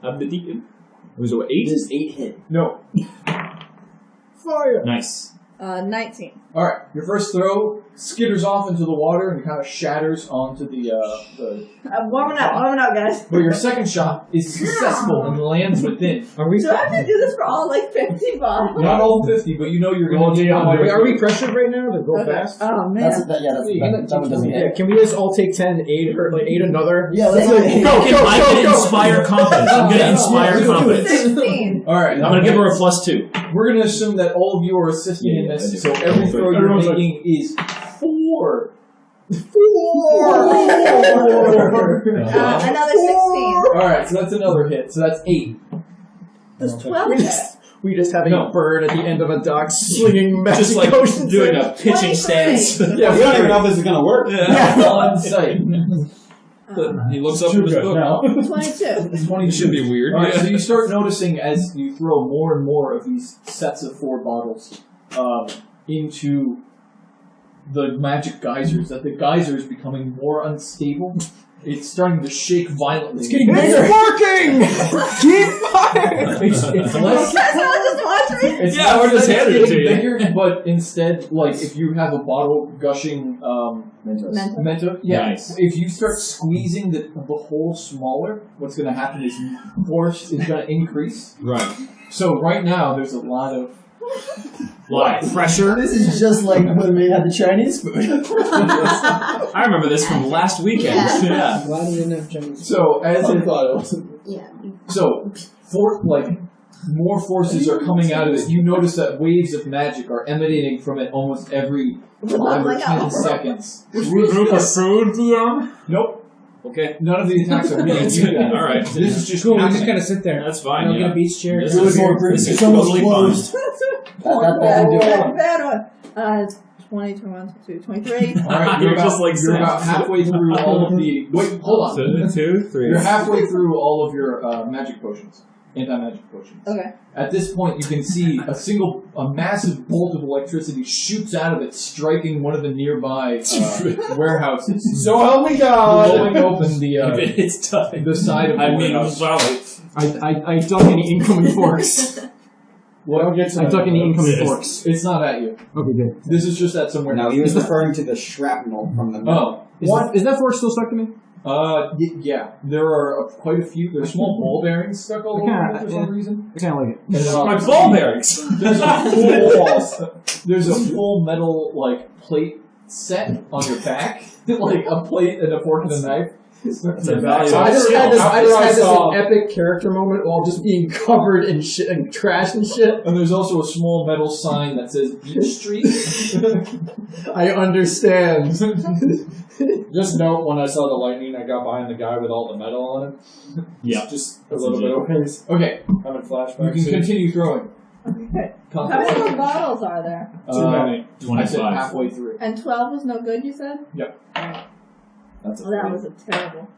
I'm the deacon. Was it 8? This is 8 hit. No. Fire. Nice. 19. Alright, your first throw skitters off into the water and kind of shatters onto the I'm warming up, guys. But your second shot is successful and lands within. Are we? Do I have to do this for all like 50 bottles? Not all 50, but you know you're going to Are we pressured right now to go Okay. fast? Oh man. That's that one doesn't Yeah, hit. can we just all take 10, aid her, like aid another? Yeah, let's Go, go. I can inspire confidence. I'm going to inspire confidence. 16. Alright, I'm going to give her a +2. we're going to assume that all of you are assisting in this, so every throw you're making is 4. Another 16. Alright, so that's another hit, so that's 8. That's 12 hit. We just have No. a bird at the end of a dock swinging magic Just like potions doing in. a pitching 23. stance. Yeah, we don't even know if this is gonna work. On sight. He looks up from his book. Now. 22. 20 should be weird. Alright, Yeah. so you start noticing as you throw more and more of these sets of 4 bottles into the magic geysers, that the geyser is becoming more unstable. It's starting to shake violently. It's getting It's working! Keep firing! It's less. Guys, all just watch me. It's Yeah, less we're just that it's handing it to getting you. bigger, but instead, like if you have a bottle gushing Mentos. Mento, yeah. Nice. If you start squeezing the hole smaller, what's going to happen is force is going to increase. Right. So right now, there's a lot of Pressure. This is just like when we had the Chinese food. I remember this from last weekend. Yeah. Glad you didn't have Chinese. so as it Yeah. so more forces are coming out of it. You notice that waves of magic are emanating from it almost every 5 or 10 seconds. Nope. Okay. None of the attacks are being used. All right. This is just Cool, we just happening. kind of sit there. That's fine. I'll Yeah. get a beach chair. This Do it is- more, Bruce. this is It's almost totally closed. Oh, That can do it. bad one. 20, 21, 22, 23. Alright, You're just like you're about Sam. halfway through all of the. Wait, hold on. 2, 3. You're halfway through all of your magic potions, anti-magic potions. Okay. At this point, you can see a massive bolt of electricity shoots out of it, striking one of the nearby warehouses. So help me God! Blowing open It's tough. the side of the I mean, warehouse. sorry. I duck any incoming forks. What? I duck any incoming forks. It's not at you. Okay, good. This is just at somewhere. Now he was referring to the shrapnel from the. Oh, Is that fork still stuck to me? yeah. There are quite a few. There's small ball bearings stuck all over it for some reason. I kind of like it. And, My ball bearings. There's a full metal plate set on your back, like a plate and a fork and a knife. It's a So valuable I just skill. had this saw- epic character moment while just being covered in shit and trash and shit. And there's also a small metal sign that says Beach Street. I understand. Just note, when I saw the lightning, I got behind the guy with all the metal on it. Yeah. Just a little bit of pace. Okay, Having flashbacks. you can continue throwing. Okay. How many more bottles are there? Too many. I said 25. halfway through. And 12 was no good, you said? Yep. That's Well, that was a terrible.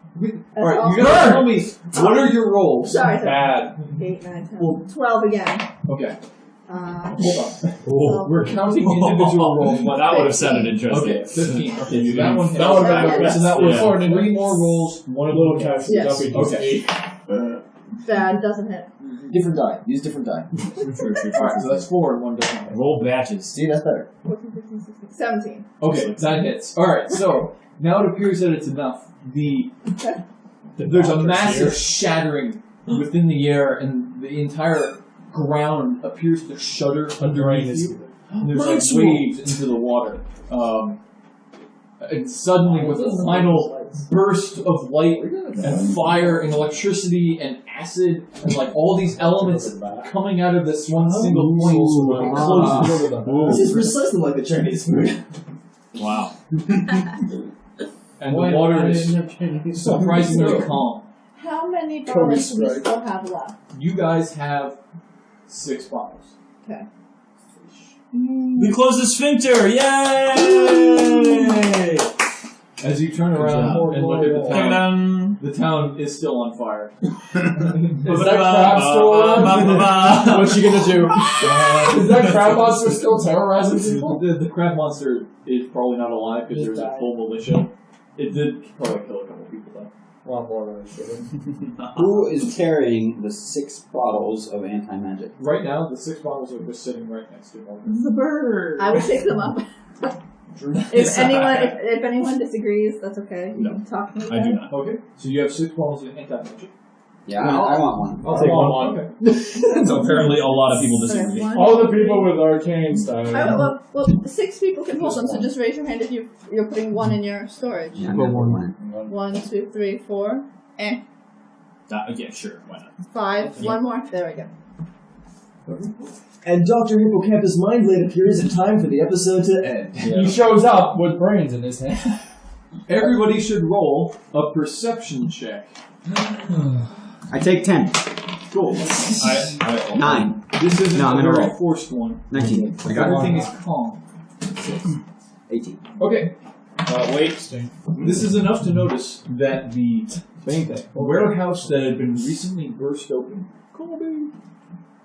Alright, That's you gotta tell me, what are your rolls? Sorry, bad. 8, 9, 10. 12 again. Okay. Hold on. We're counting individual rolls. Well, that would have sounded interesting. Okay, 15. Okay, You so that one hit. That would have been Yeah. the So that was Yeah. 3 more rolls, one of little them cast. Yes. Okay. Bad, doesn't hit. Different die. Use different die. Alright, so that's 4 and 1 doesn't hit. Roll batches. See, that's better. 14, 15, 16, 17. Okay, that hits. Alright, so now it appears that it's enough. There's a massive shattering within the air, and the entire ground appears to shudder underneath you. And there's like waves into the water. And suddenly, with a final burst of light and fire and electricity and acid and like all these elements coming out of this one single point, closes. This is precisely like the Chinese food. Wow. And the water is surprisingly calm. How many bottles do we still have left? You guys have 6 bottles. Okay. We closed the sphincter! Yay! As you turn around and look at the town, the town is still on fire. Is that crab still around? What's she gonna do? Is that crab monster still terrorizing people? The crab monster is probably not alive because there's a full militia. It did probably kill a couple people though. Well, more than I should. Who is carrying the 6 bottles of anti-magic? Right now, the 6 bottles are just sitting right next to them. The bird. I will pick them up. if anyone disagrees, that's okay. You can talk to me. I do not. Okay, so you have 6 bottles of anti-magic. Yeah, I want one. I'll take one. Okay. So apparently a lot of people disagree. Okay, All the people with arcane style. well, 6 people can hold them, so just raise your hand if you're putting one in your storage. Yeah, one. 1, 2, 3, 4. Yeah, sure. Why not? 5. One more. There we go. And Dr. Hippocampus Mindblade appears in time for the episode to end. He shows up with brains in his hand. Everybody should roll a perception check. I take 10. Cool. 9. This isn't No, I'm a in a very row. forced one. 19. I got Everything it. is calm. 18. Okay. Wait. This is enough to notice that the warehouse that had been recently burst open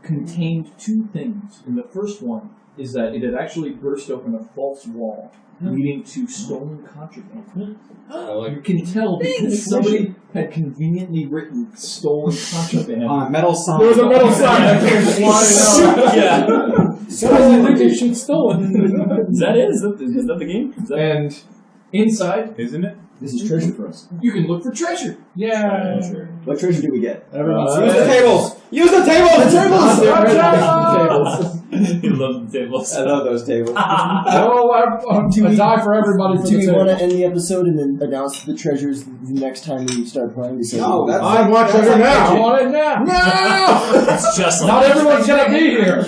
contained 2 things. And the first one is that it had actually burst open a false wall leading to stolen contraband. You can tell because somebody had conveniently written stolen contraband. On a metal sign. There was a metal sign that came flying out. Yeah. Civilization stolen. Is that it? Is that the game? And inside, Isn't it? This is treasure for us. you can look for treasure. Yeah. What treasure do we get? Everyone's Use the tables! Use the tables! The tables! You love the tables. I love those tables. Oh, I die for everybody for Do we the want to table. end the episode and then announce the treasures the next time we start playing? To say No, that's I want treasure now. I want it now. No! It's just like Not everyone's gonna be here.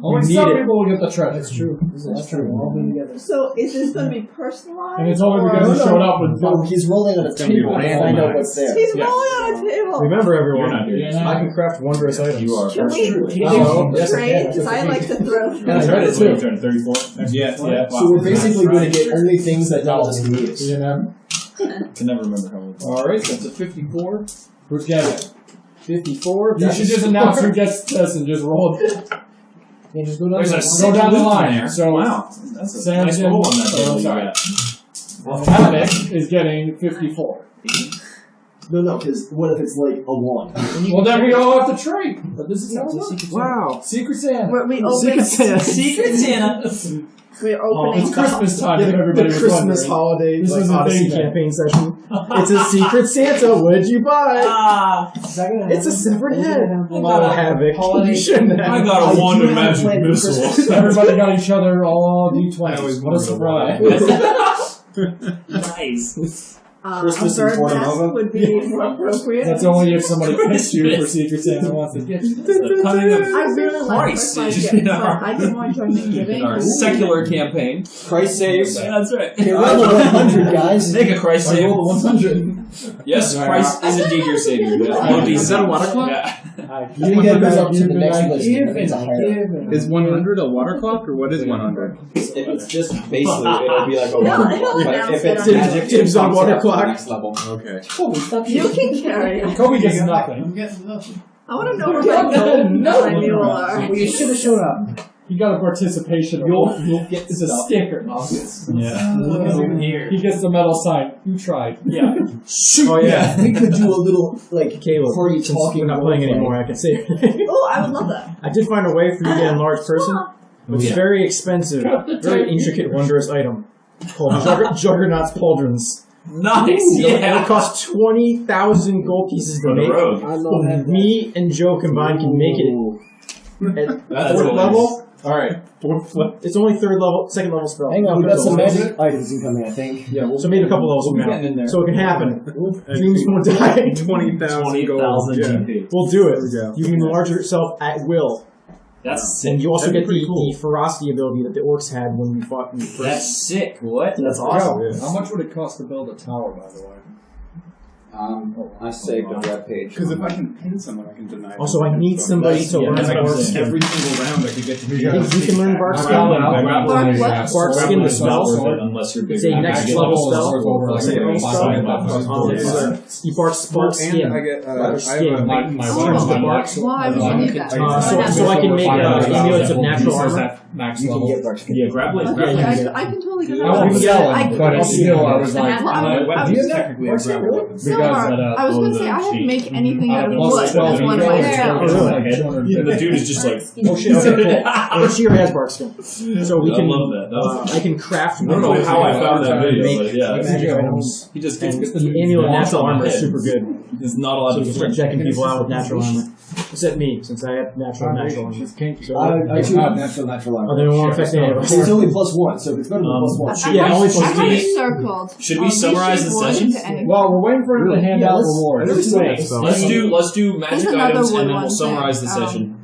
Only need some it. people will get the treasure. That's true. That's true. We'll all be together. So is this going to be personalized? And it's only because he showed up with No, he's rolling on a table to find out what's there. He's rolling on a table. Remember, everyone, You're not here. I can craft wondrous items. You are. Can we trade? Because I like to throw. And I read it too. Turn 34. Yeah. So we're basically going to get only things that Dallas can use. You know? I can never remember how old. Alright, that's a 54. Who's getting? 54. You should just announce who gets this and just roll it. Yeah, just go down There's a the sick Go down the loop in line. there. So Wow. That's a Sam's nice in- roll on that Oh, table. sorry. Yeah. Havoc is getting 54. No, because what if it's like a 1? Well, then we all have to trade. But this is how it works. Wow. Secret Santa. We open. Secret Santa. Secret Santa. We're Oh, opening. it's Christmas time. Yeah, if everybody the was Christmas wondering. holiday This like, was a Odyssey thing. campaign session. It's a Secret Santa. What'd you buy? It's a separate head. Oh, Havoc. You shouldn't have. I got a wand of magic missile. Everybody got each other all D20s. What a surprise. Nice. A Christmas in bird Porto nest Nova? would be more appropriate. That's only if somebody hits you for Secret Santa wants to get you. The cunning of I really like Christ Christmas is gifts, in but our, I didn't want to join Thanksgiving. in our secular campaign. Christ saves. Yeah, that's right. Okay, roll the 100, guys. Make a Christ I save. rolled a 100. Yes, Christ is indeed your savior. Is that a water clock? Yeah. You didn't get back up to the next list. It's a higher. Is 100 a water clock, or what is 100? If it's just basically, it'll be like a No, water it'll clock. But announce if it's it on magic, Dibs it on bumps water it up to the clock. next level. Okay. Kobe, stop You can carry it. Kobe gets nothing. I'm getting nothing. I want to know where my gold and my mule are. Well, you should have showed up. He got a participation. You'll get it's a sticker. Yeah. He gets the medal sign. You tried. Yeah. Oh yeah. We could do a little, like, Caleb, party since talking. we're not playing roleplay. anymore, I can say. Oh, I would love that. I did find a way for you to get a large person, but it's very expensive, very intricate, wondrous item called Juggernaut's Pauldrons. Nice. It costs 20,000 gold pieces to For the make. rogue. Me and Joe combined can make it at That's fourth hilarious. level. All right. It's only second level spell. Hang on, we got some magic items incoming, I think. Yeah, so maybe a couple levels from getting in now. there. So it can happen. Dreams won't die. 20,000 gold. 20,000 Yeah. GP. We'll do it. Yeah. You can enlarge yourself at will. That's sick. And you also That'd get be the, pretty cool. the ferocity ability that the orcs had when we fought in the first. That's sick. What? That's awesome. How much would it cost to build a tower, by the way? I saved a web page. Because if I can pin someone, I can deny. Also, I need somebody to learn that's what I'm Bark saying. Skin. Every single round, I could get to do You can learn Bark Skin. Bark what? Bark Skin, the spell. Unless you're big. It's a next level spell. Second level spell. You bark And skin. I get. Bark I skin. have a Why would you need that? So I can make amulets of natural armor. Max You can level. get dark skin. Yeah, grappling. Yeah, you can get it. I can totally get I that. was selling, but it's still I was like, Do you technically a grapple weapon? Silver. I was going to say I had to make anything out of Plus wood as 12 one of my spells. And the dude is just like, Oh shit! Okay, cool. She already has bark skin, so we I can. love that. That was I can craft. I don't know how I found that video, Make but yeah. magic items. He just And gets the amulet of natural armor is super good. He's not allowed So to you can start checking people out with natural armor. Except me, since I have natural armor. I too have natural armor. Oh, they won't affect any of us. It's only +1, so if it's better than +1. Yeah, only I plus have it 2. circled. Should we summarize the session? well, we're waiting for him to hand out rewards. Let's do magic another items and wood then one we'll summarize the thing. session.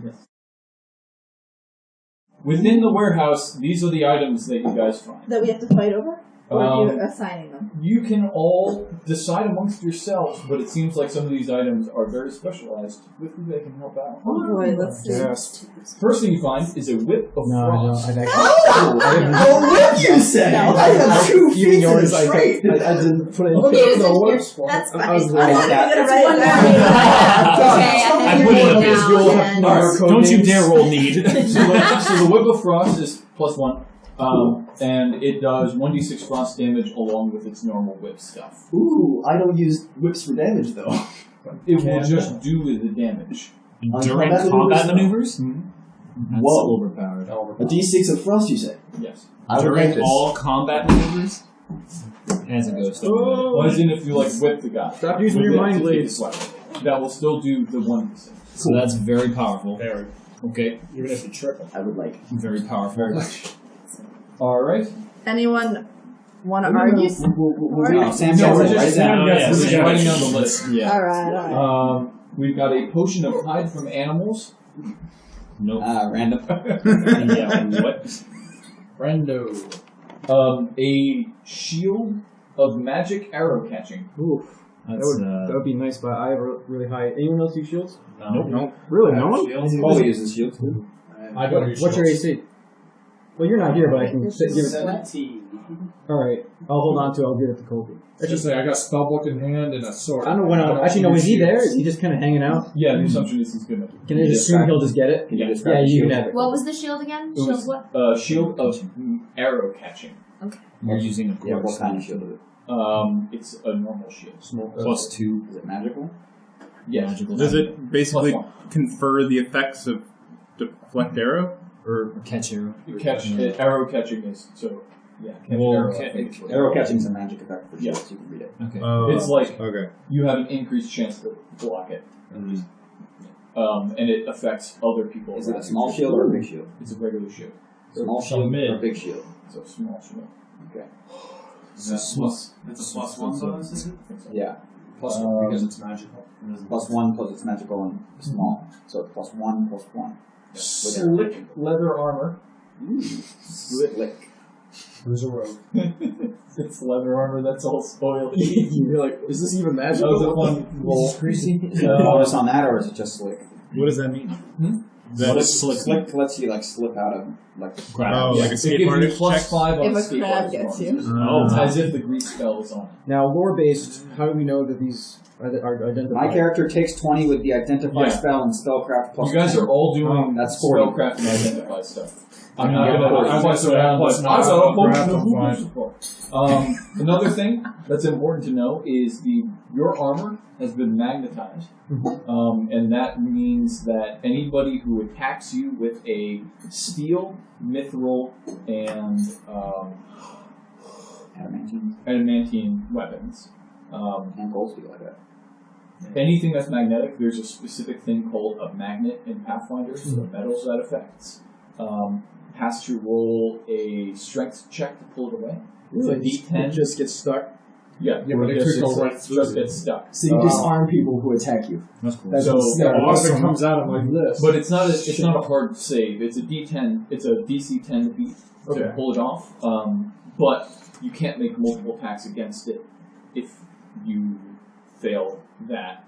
Within the warehouse, these are the items that you guys find. That we have to fight over? Or are you assigning them? You can all decide amongst yourselves, but it seems like some of these items are very specialized with who they can help out. Oh boy, let's see. Yes. First thing you find is a whip of No, I frost. don't. I've actually. Oh, whip, you said! I have 2 feet in yours, a trait! I didn't put it in. That's fine. I was I'm worried not about going to write it down. Okay, I put it in a You'll have to know your code Don't you names. dare roll need. So the whip of frost is +1, and it does 1d6 frost damage along with its normal whip stuff. Ooh, I don't use whips for damage, though. It will just do with the damage. During combat combat maneuvers? maneuvers? That's Whoa. overpowered. A d6 of frost, you say? Yes. I would During like this. all combat maneuvers? As it goes. Well, as in if you whip the guy. Stop using your mind blades. That will still do the 1d6. So that's very powerful. Very. Okay. You're gonna have to triple. I would like. Very powerful. Alright. Anyone want to argue? Sam No, Jones, we're write just it down. we're just writing down the list. Yeah. Alright. We've got a potion of hide from animals. Nope. Random. Yeah. What? Friendo. A shield of magic arrow catching. Oof. That's, That would be nice, but I have a really high. Anyone else use shields? Nope. Really? No one? Paulie uses shields. I don't use What's your shields. AC? Well, you're not here, but I can give it. 17. Alright, I'll hold on to it. I'll give it to Kobe. Let's just say I got spellbook in hand and a sword. I don't know when I'll. Actually, no, is he there? Is he just kind of hanging out? Yeah, the assumption is he's gonna. Can I just assume he'll just get it? Can you Yeah, describe the you can shield? have it. What was the shield again? It Shield was what? shield of arrow catching. We're using a Yeah, what course. kind of shield is it? It's a normal shield. +2. Is it magical? Yes. Magical Does damage. it basically +1. confer the effects of deflect arrow? Or Catch arrow. Arrow catching is so. Yeah. Catch Well, arrow. ca- I think is what Arrow it's catching is a magic effect for Yeah. shields. You can read it. Okay. It's like okay. you have an increased chance to block it. And it affects other people. Is it a around small you. shield or a big shield? It's a regular shield. Small shield mid. or a big shield? It's a small shield. Okay. Is that plus? It's a plus one bonus, is it? Yeah. Plus one because it's magical. Plus one plus it's magical and small. So it's plus one plus one. Slick leather armor. Slick. Who's a rogue? It's leather armor that's all spoiled. You're like, is this even That magical? was a fun roll. Bonus on that, or is it just slick? What does that mean? That slick lets you like slip out of like Crap. Oh, like a It gives you skateboard plus 5 on If a skateboard crab gets you. Oh, as if the grease spell is on it. Now, lore-based, how do we know that these are identified? my character takes 20 with the identify Yeah. spell and spellcraft plus. You guys 10. are all doing That's 40. spellcraft and identify stuff. I'm Yeah, not yeah, going to plus around, plus another thing that's important to know is your armor has been magnetized, and that means that anybody who attacks you with a steel, mithril, and adamantine weapons, and gold steel like that. anything that's magnetic, there's a specific thing called a magnet in Pathfinder, so the metals that affects. Has to roll a strength check to pull it away. It's a D10. It just gets stuck. Yeah, but it could go right through. Just gets stuck. So you disarm people who attack you. That's cool. That's So- what's Yeah, what if it awesome. comes out of like this? But it's not a hard save. It's a D10. It's a DC 10 to beat to pull it off. But you can't make multiple attacks against it if you fail that.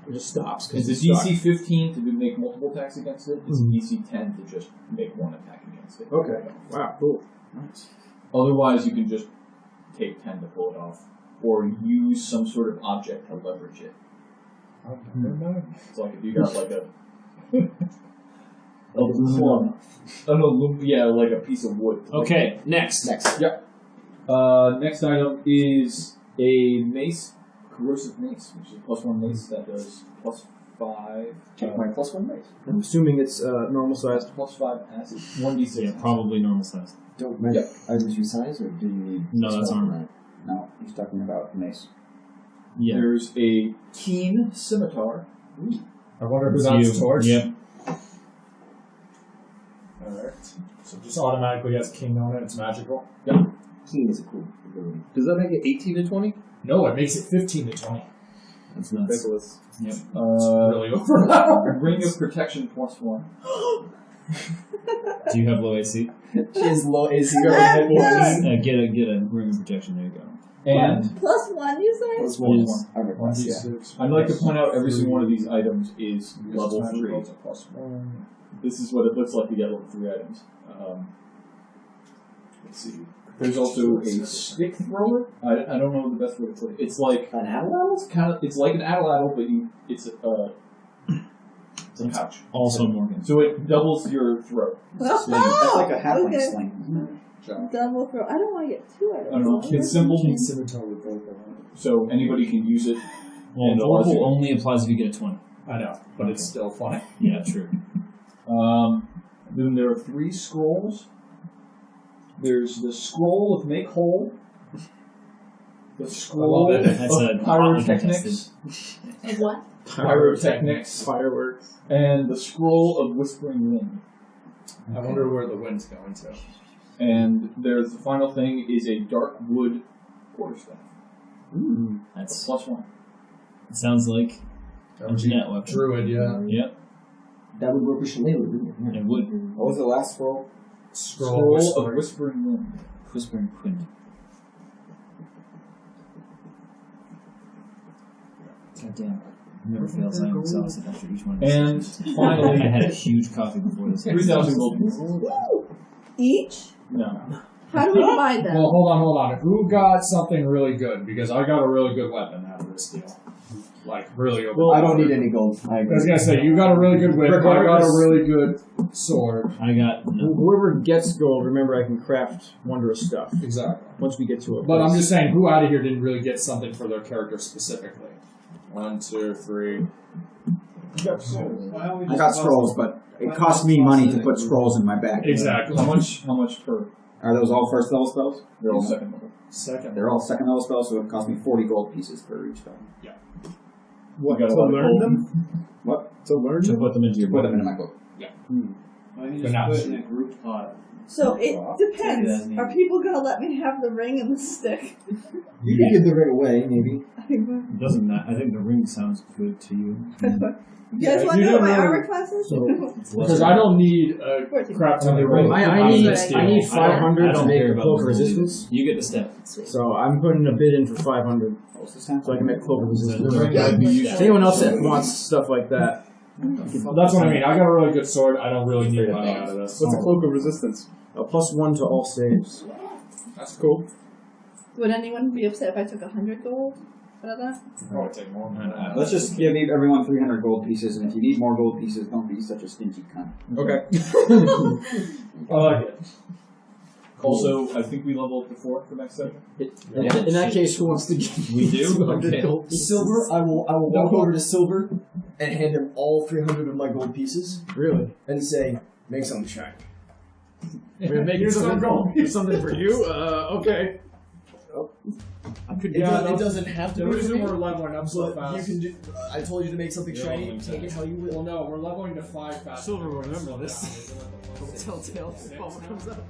It just stops. It's a DC 15 to make multiple attacks against it. It's a DC 10 to just make one attack against it. Okay. Wow, cool. Nice. Otherwise, you can just take 10 to pull it off, or use some sort of object to leverage it. It's like if you got like a club. Oh no, yeah, like a piece of wood. Okay, next. Yep. Next item is a mace, corrosive mace, which is a +1 mace that does +5. Take my +1 mace. I'm assuming it's normal sized. +5 acid. 1d6. Yeah, probably normal size. Don't magic items you size, or do you need? No, that's spell for armor. that? No, he's talking about mace. Yeah. There's a keen scimitar. I wonder who It's that's you. towards. Yep. Alright. So just automatically has king on it, it's magical. Keen is a cool ability. Does that make it 18 to 20? No, it makes it 15 to 20. That's nuts. Ridiculous. Yep. It's really overpowered. Ring of protection +1. Do you have low AC? She has low AC. Get a ring of protection. There you go. And +1, you say? Yes. Okay, plus, yeah. I'd like to point out every single one of these items is level 3. It's a +1. This is what it looks like to get level 3 items. Let's see. There's also a stick thrower. I don't know the best way to put it. It's like An atlatl? it's like an atlatl, but it's a pouch. Also Morgan. So it doubles your throw. That's like a halfling Okay. sling. Double throw. I don't want to get 2 items. I don't know. It's simple, Scimitar with both of them. so anybody can use it. Well, And vulnerable only applies if you get a 20. I know, but it's still funny. Yeah, true. Then there are 3 scrolls. There's the scroll of make whole. The scroll I love it. That's a of pyrotechnics. What? Pyrotechnics. Fireworks. And the scroll of whispering wind. I wonder where the wind's going to. And there's the final thing is a dark wood quarterstaff. That's +1. it sounds like a Jeanette weapon. Druid, yeah. Yep, That would work with Shillelagh, wouldn't it? it would. What was the last scroll? Scroll of whispering wind. Whispering Wind. God damn. Never fails. I'm exhausted after each one. And finally, I had a huge coffee before this. 3,000 gold pieces. Each? No. How do we divide them? Well, hold on. Who got something really good? Because I got a really good weapon out of this deal. Like, really good. I don't need any gold. I I was gonna say, you got a really good whip, I got a really good sword. I got no. Whoever gets gold, remember I can craft wondrous stuff. Exactly. Once we get to it. But I'm just saying, who out of here didn't really get something for their character specifically? 1, 2, 3. I got scrolls, but it cost me money to put scrolls in my bag. Exactly. How much per? Are those all first level spells? They're all second level. Second. They're all second level spells, so it cost me 40 gold pieces per each spell. What, You got a to lot of learn gold. them? What? To learn To them? put them into your Put book. them in my book. I can But just not put it cheap. in a group pot. So it depends. Are people gonna let me have the ring and the stick? You can give the ring away, maybe. It doesn't matter. I think the ring sounds good to you. You guys want to know what my armor class is? Because I don't need a crap ton of ring. I need 500 to make a cloak of resistance. You get the step. So I'm putting a bid in for 500. So I can make cloak of resistance. The ring might be useful. Anyone else that wants stuff like that? That's what I mean. I got a really good sword. I don't really need money out of this. What's a cloak of resistance? A +1 to all saves. That's cool. Would anyone be upset if I took 100 gold out of that? I would take more. Let's just give everyone 300 gold pieces, and if you need more gold pieces, don't be such a stingy cunt. Okay. I like it. Also, I think we level up to 4 for next session. In that case, who wants to give We do? 200 Okay. gold? Silver, I will walk over to Silver and hand him all 300 of my gold pieces Really? and say, make something shiny. We're making Here's some gold. something for you? Okay. It doesn't have to The be for reason me, we're leveling up so but fast. you can do. I told you to make something Yeah, shiny. well, Take it how you will. Well, no, we're leveling to 5 fast. Silver will remember this. Telltale. Comes up.